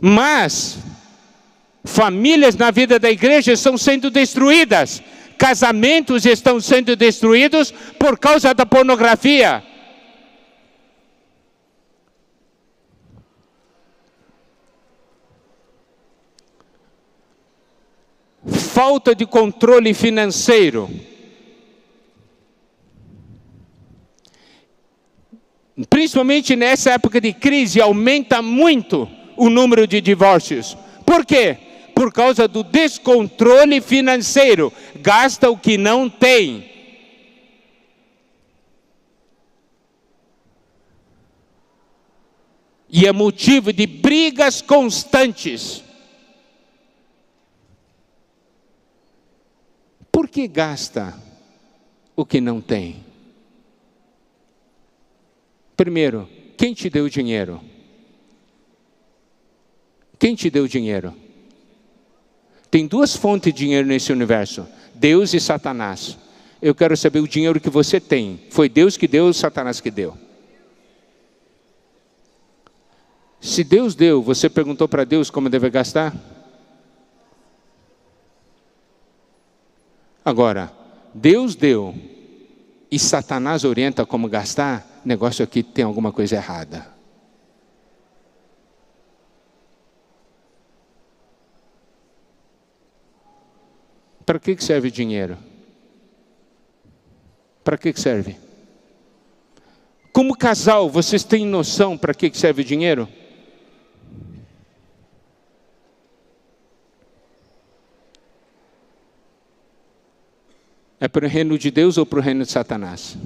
Mas famílias na vida da igreja estão sendo destruídas. Casamentos estão sendo destruídos por causa da pornografia. Falta de controle financeiro. Principalmente nessa época de crise, aumenta muito o número de divórcios. Por quê? Por causa do descontrole financeiro. Gasta o que não tem. E é motivo de brigas constantes. Por que gasta o que não tem? Primeiro, quem te deu dinheiro? Quem te deu dinheiro? Tem duas fontes de dinheiro nesse universo: Deus e Satanás. Eu quero saber o dinheiro que você tem. Foi Deus que deu ou Satanás que deu? Se Deus deu, você perguntou para Deus como deve gastar? Agora, Deus deu e Satanás orienta como gastar, negócio aqui tem alguma coisa errada. Para que serve dinheiro? Para que serve? Como casal, vocês têm noção para que serve dinheiro? É para o reino de Deus ou para o reino de Satanás?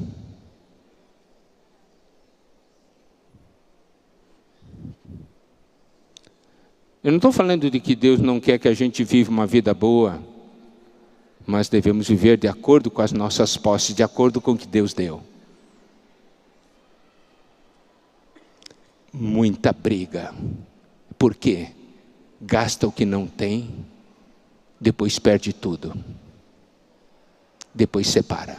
Eu não estou falando de que Deus não quer que a gente viva uma vida boa, mas devemos viver de acordo com as nossas posses, de acordo com o que Deus deu. Muita briga. Por quê? Gasta o que não tem, depois perde tudo. Depois separa.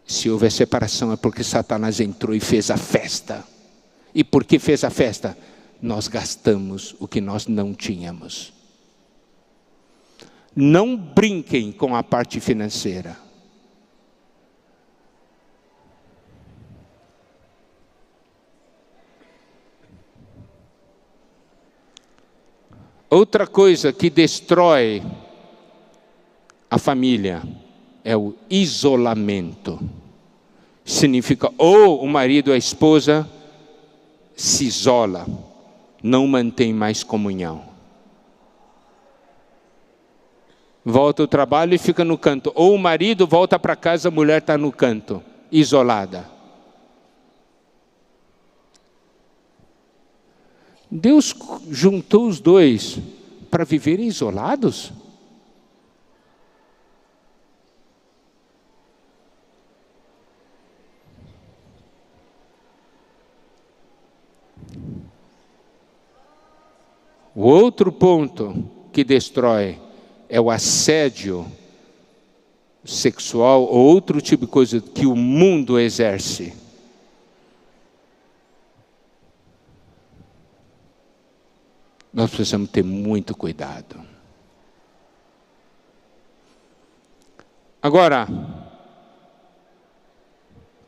Se houver separação é porque Satanás entrou e fez a festa. E por que fez a festa? Nós gastamos o que nós não tínhamos. Não brinquem com a parte financeira. Outra coisa que destrói a família é o isolamento. Significa ou o marido ou a esposa se isola, não mantém mais comunhão. Volta ao trabalho e fica no canto. Ou o marido volta para casa, a mulher está no canto, isolada. Deus juntou os dois para viverem isolados? O outro ponto que destrói é o assédio sexual ou outro tipo de coisa que o mundo exerce. Nós precisamos ter muito cuidado. Agora,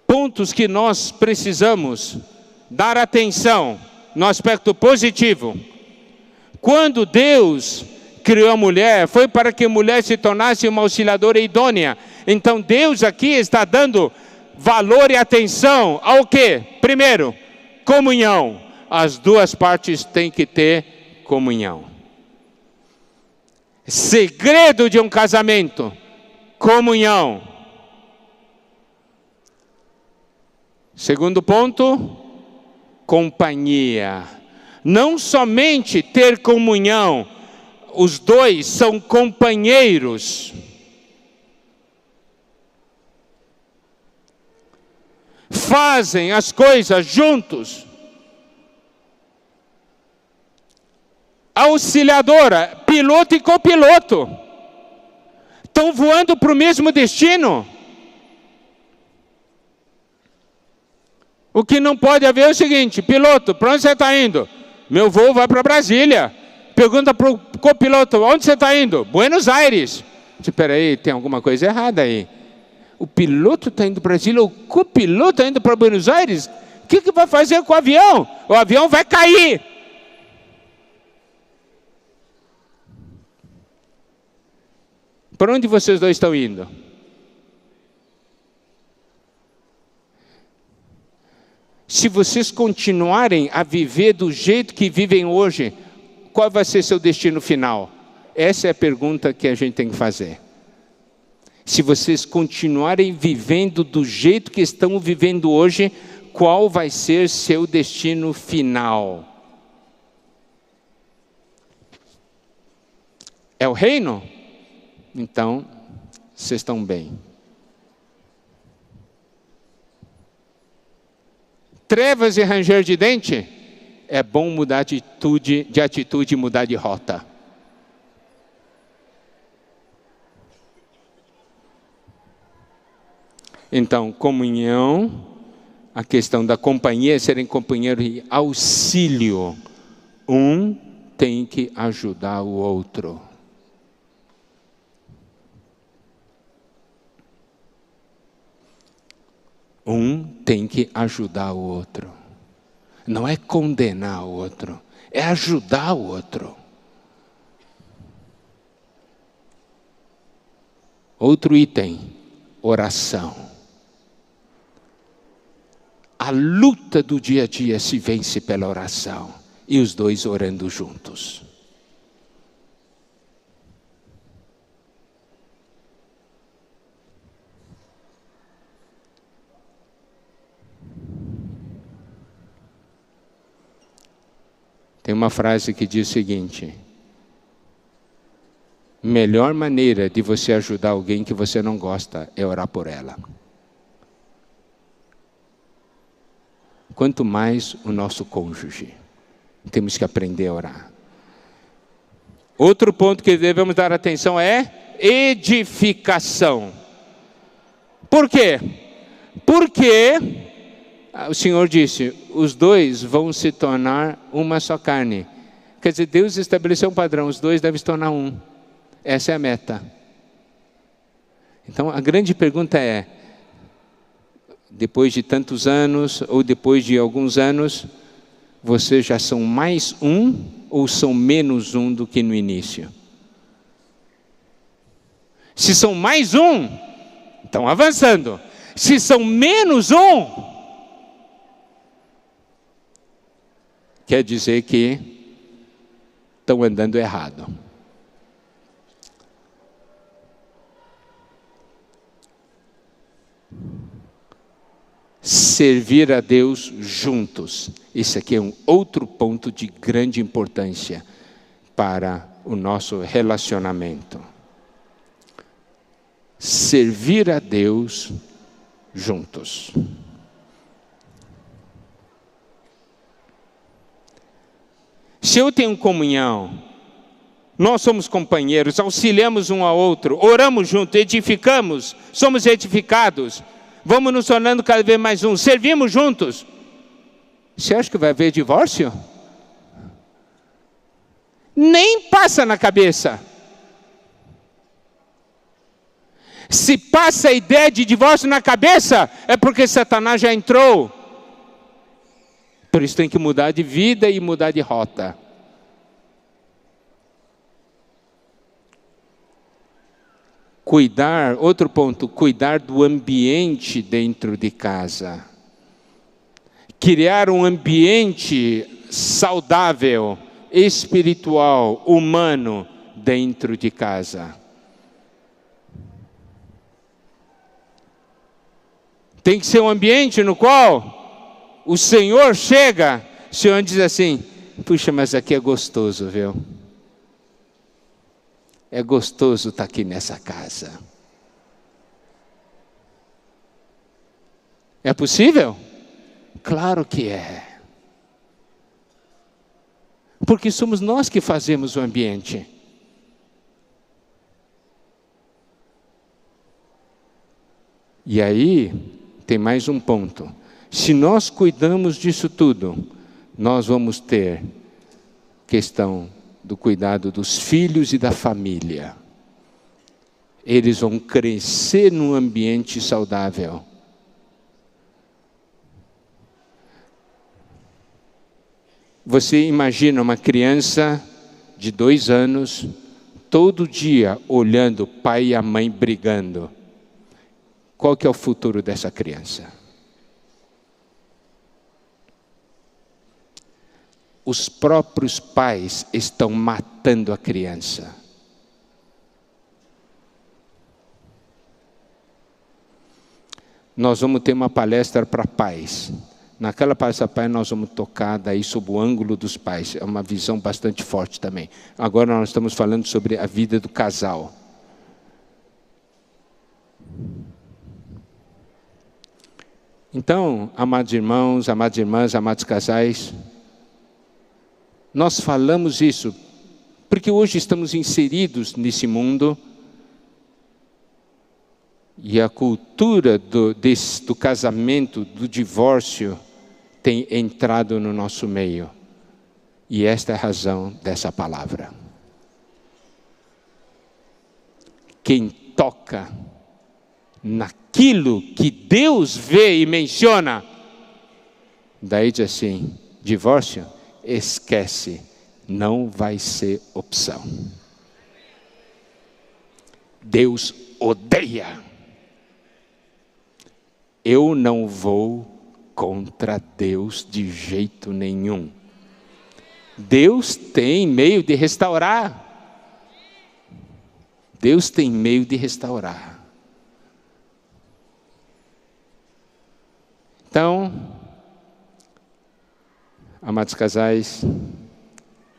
pontos que nós precisamos dar atenção no aspecto positivo. Quando Deus criou a mulher, foi para que a mulher se tornasse uma auxiliadora idônea. Então Deus aqui está dando valor e atenção ao quê? Primeiro, comunhão. As duas partes têm que ter comunhão. Segredo de um casamento, comunhão. Segundo ponto, companhia. Não somente ter comunhão, os dois são companheiros. Fazem as coisas juntos. Auxiliadora, piloto e copiloto. Estão voando para o mesmo destino. O que não pode haver é o seguinte: piloto, para onde você está indo? Meu voo vai para Brasília. Pergunta para o copiloto: onde você está indo? Buenos Aires. Espera aí, tem alguma coisa errada aí. O piloto está indo para Brasília, o copiloto está indo para Buenos Aires? O que vai fazer com o avião? O avião vai cair. Para onde vocês dois estão indo? Se vocês continuarem a viver do jeito que vivem hoje, qual vai ser seu destino final? Essa é a pergunta que a gente tem que fazer. Se vocês continuarem vivendo do jeito que estão vivendo hoje, qual vai ser seu destino final? É o reino? Então, vocês estão bem. Trevas e ranger de dente? É bom mudar de atitude e mudar de rota. Então, comunhão, a questão da companhia, serem companheiros e auxílio. Um tem que ajudar o outro. Um tem que ajudar o outro. Não é condenar o outro, é ajudar o outro. Outro item, oração. A luta do dia a dia se vence pela oração. E os dois orando juntos. Tem uma frase que diz o seguinte: melhor maneira de você ajudar alguém que você não gosta é orar por ela. Quanto mais o nosso cônjuge. Temos que aprender a orar. Outro ponto que devemos dar atenção é edificação. Por quê? Porque o Senhor disse, os dois vão se tornar uma só carne. Quer dizer, Deus estabeleceu um padrão, os dois devem se tornar um. Essa é a meta. Então, a grande pergunta é, depois de tantos anos, ou depois de alguns anos, vocês já são mais um, ou são menos um do que no início? Se são mais um, estão avançando. Se são menos um, quer dizer que estão andando errado. Servir a Deus juntos. Esse aqui é um outro ponto de grande importância para o nosso relacionamento. Servir a Deus juntos. Se eu tenho comunhão, nós somos companheiros, auxiliamos um ao outro, oramos juntos, edificamos, somos edificados, vamos nos tornando cada vez mais um, servimos juntos. Você acha que vai haver divórcio? Nem passa na cabeça. Se passa a ideia de divórcio na cabeça, é porque Satanás já entrou. Por isso tem que mudar de vida e mudar de rota. Cuidar, outro ponto, cuidar do ambiente dentro de casa. Criar um ambiente saudável, espiritual, humano dentro de casa. Tem que ser um ambiente no qual o Senhor chega, o Senhor diz assim, puxa, mas aqui é gostoso, viu? É gostoso estar aqui nessa casa. É possível? Claro que é. Porque somos nós que fazemos o ambiente. E aí, tem mais um ponto. Se nós cuidamos disso tudo, nós vamos ter questão do cuidado dos filhos e da família. Eles vão crescer num ambiente saudável. Você imagina uma criança de 2 anos, todo dia olhando o pai e a mãe brigando. Qual que é o futuro dessa criança? Os próprios pais estão matando a criança. Nós vamos ter uma palestra para pais. Naquela palestra para pais nós vamos tocar daí sob o ângulo dos pais. É uma visão bastante forte também. Agora nós estamos falando sobre a vida do casal. Então, amados irmãos, amadas irmãs, amados casais, nós falamos isso porque hoje estamos inseridos nesse mundo e a cultura do casamento, do divórcio, tem entrado no nosso meio. E esta é a razão dessa palavra. Quem toca naquilo que Deus vê e menciona, daí diz assim, divórcio, esquece, não vai ser opção. Deus odeia. Eu não vou contra Deus de jeito nenhum. Deus tem meio de restaurar. Deus tem meio de restaurar. Então, amados casais,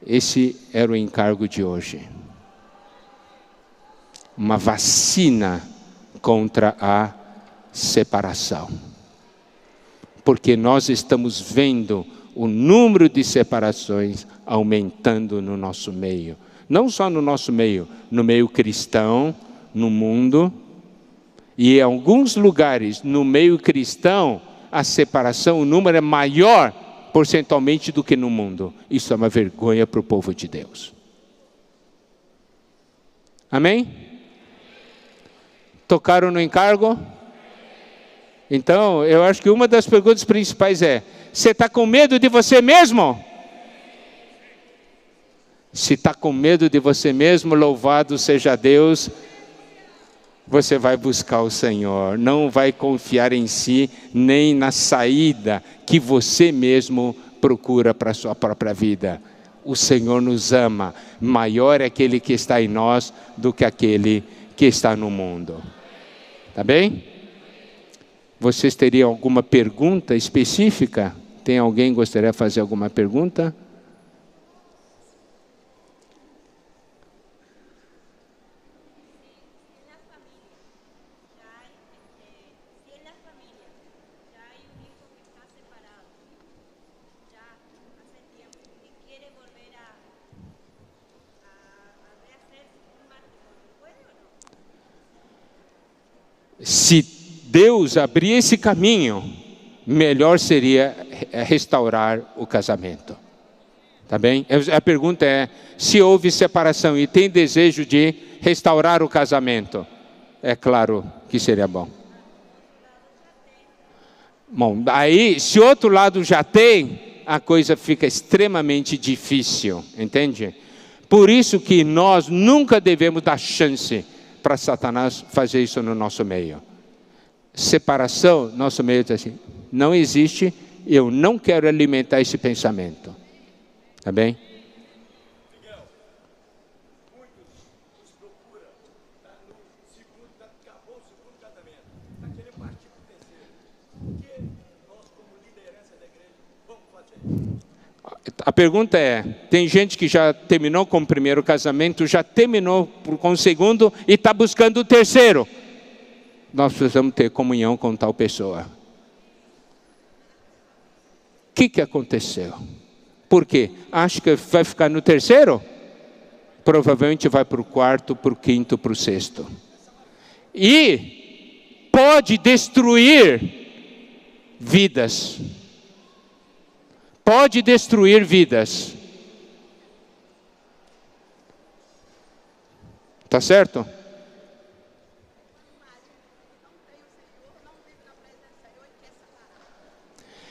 esse era o encargo de hoje. Uma vacina contra a separação. Porque nós estamos vendo o número de separações aumentando no nosso meio. Não só no nosso meio, no meio cristão, no mundo. E em alguns lugares, no meio cristão, a separação, o número é maior percentualmente do que no mundo. Isso é uma vergonha para o povo de Deus. Amém? Tocaram no encargo? Então, eu acho que uma das perguntas principais é, você está com medo de você mesmo? Se está com medo de você mesmo, louvado seja Deus. você vai buscar o Senhor. Não vai confiar em si, nem na saída que você mesmo procura para a sua própria vida. O Senhor nos ama. Maior é aquele que está em nós do que aquele que está no mundo. Tá bem? Vocês teriam alguma pergunta específica? Tem alguém que gostaria de fazer alguma pergunta? Se Deus abrir esse caminho, melhor seria restaurar o casamento. Tá bem? A pergunta é, se houve separação e tem desejo de restaurar o casamento, é claro que seria bom. Bom, aí, se outro lado já tem, a coisa fica extremamente difícil, entende? Por isso que nós nunca devemos dar chance para Satanás fazer isso no nosso meio. Separação, nosso meio diz assim, não existe, eu não quero alimentar esse pensamento. Tá bem? Miguel, muitos nos procuram, acabou o segundo casamento, está querendo partir para o terceiro. O que nós, como liderança da igreja, vamos fazer? A pergunta é, tem gente que já terminou com o primeiro casamento, já terminou com o segundo e está buscando o terceiro. Nós precisamos ter comunhão com tal pessoa. O que aconteceu? Por quê? Acha que vai ficar no terceiro? Provavelmente vai para o quarto, para o quinto, para o sexto. E pode destruir vidas. Pode destruir vidas. Tá certo?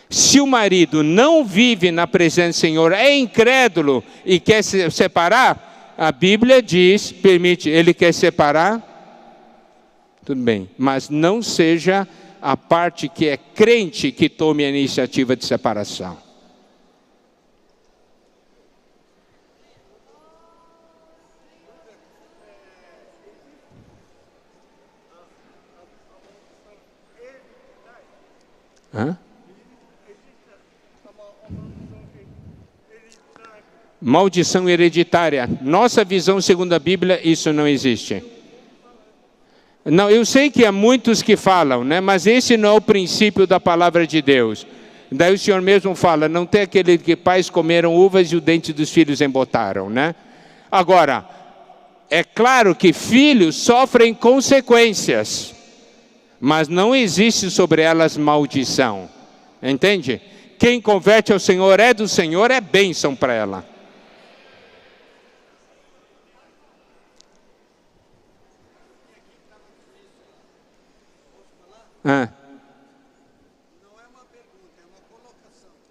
Se o marido não vive na presença do Senhor, é incrédulo e quer se separar, a Bíblia diz, permite, ele quer separar, tudo bem, mas não seja a parte que é crente que tome a iniciativa de separação. Hã? Maldição hereditária. Nossa visão segundo a Bíblia, isso não existe. Não, eu sei que há muitos que falam, né? Mas esse não é o princípio da palavra de Deus. Daí o Senhor mesmo fala, não tem aquele que pais comeram uvas e o dente dos filhos embotaram, né? Agora, é claro que filhos sofrem consequências, mas não existe sobre elas maldição. Entende? Quem converte ao Senhor é do Senhor, é bênção para ela. Ah. Não é uma pergunta, é uma colocação. O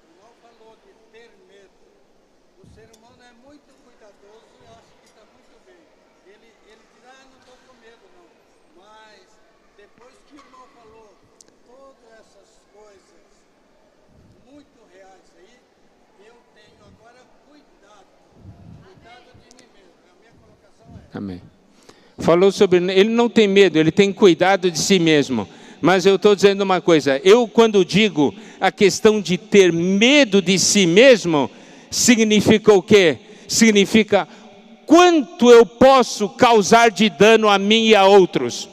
irmão falou de ter medo. O ser humano é muito cuidadoso e acha que está muito bem. Ele diz, não estou com medo não. Mas depois que o irmão falou todas essas coisas muito reais aí, eu tenho agora cuidado. Cuidado de mim mesmo. A minha colocação é. Amém. Falou sobre, ele não tem medo, ele tem cuidado de si mesmo. Mas eu estou dizendo uma coisa, eu quando digo a questão de ter medo de si mesmo, significa o quê? Significa quanto eu posso causar de dano a mim e a outros.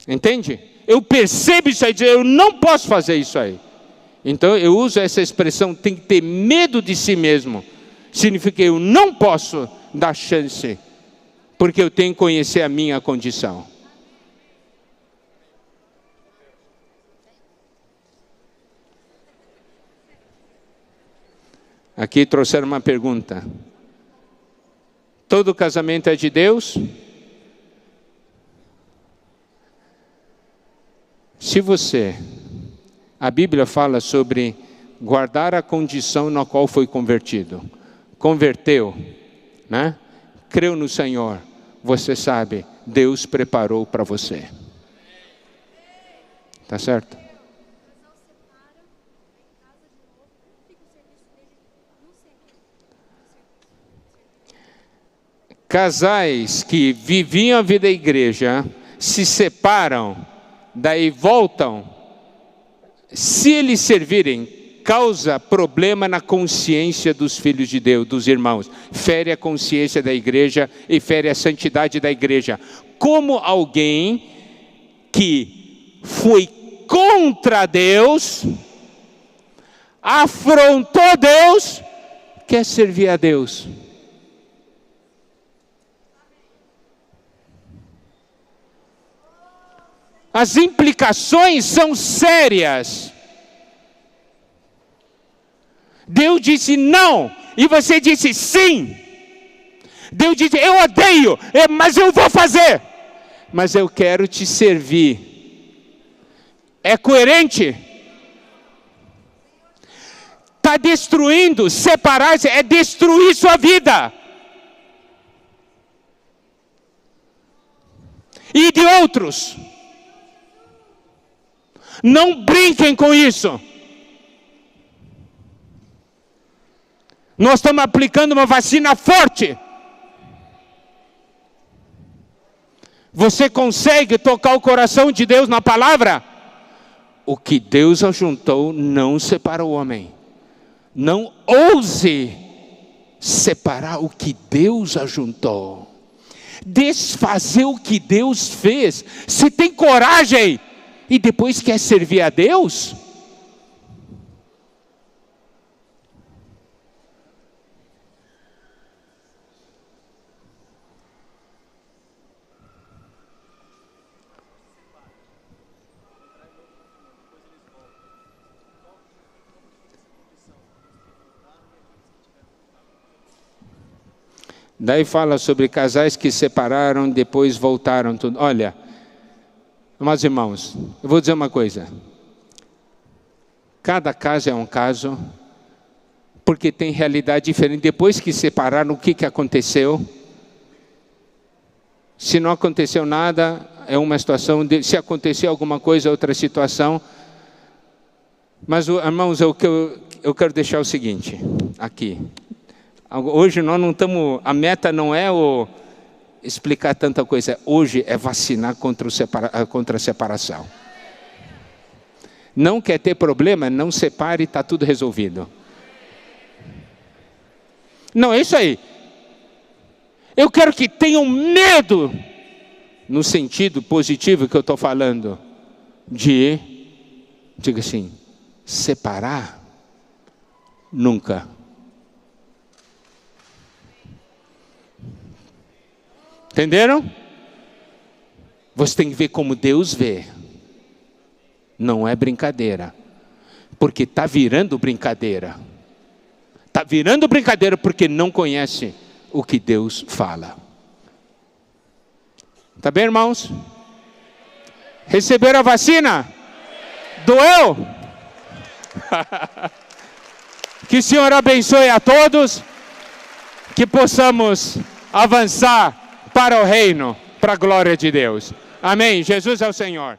Entende? Eu percebo isso aí, eu não posso fazer isso aí. Então eu uso essa expressão, tem que ter medo de si mesmo. Significa que eu não posso dar chance, porque eu tenho que conhecer a minha condição. Aqui trouxeram uma pergunta. Todo casamento é de Deus? Se você, a Bíblia fala sobre guardar a condição na qual foi convertido. Converteu, né? creu no Senhor, você sabe, Deus preparou para você. Tá certo? Casais que viviam a vida da igreja, se separam, daí voltam, se eles servirem, causa problema na consciência dos filhos de Deus, dos irmãos. Fere a consciência da igreja e fere a santidade da igreja. Como alguém que foi contra Deus, afrontou Deus, quer servir a Deus. As implicações são sérias. Deus disse não, e você disse sim. Deus disse, eu odeio, mas eu vou fazer. Mas eu quero te servir. É coerente? Está destruindo, separar-se é destruir sua vida. E de outros. Não brinquem com isso. Nós estamos aplicando uma vacina forte. Você consegue tocar o coração de Deus na palavra? O que Deus ajuntou não separa o homem. Não ouse separar o que Deus ajuntou. Desfazer o que Deus fez. Você tem coragem e depois quer servir a Deus? Daí fala sobre casais que separaram, depois voltaram. Tudo. Olha, meus irmãos, eu vou dizer uma coisa. Cada caso é um caso, porque tem realidade diferente. Depois que separaram, o que aconteceu? Se não aconteceu nada, é uma situação. Se aconteceu alguma coisa, é outra situação. Mas, irmãos, eu quero deixar o seguinte, aqui. Hoje nós não estamos, a meta não é explicar tanta coisa. Hoje é vacinar contra a separação. Não quer ter problema, não separe, está tudo resolvido. Não, é isso aí. Eu quero que tenham medo, no sentido positivo que eu estou falando, diga assim, separar, nunca. Entenderam? Você tem que ver como Deus vê. Não é brincadeira. Porque está virando brincadeira. Está virando brincadeira porque não conhece o que Deus fala. Tá bem, irmãos? Receberam a vacina? Doeu? Que o Senhor abençoe a todos. Que possamos avançar para o reino, para a glória de Deus. Amém. Jesus é o Senhor.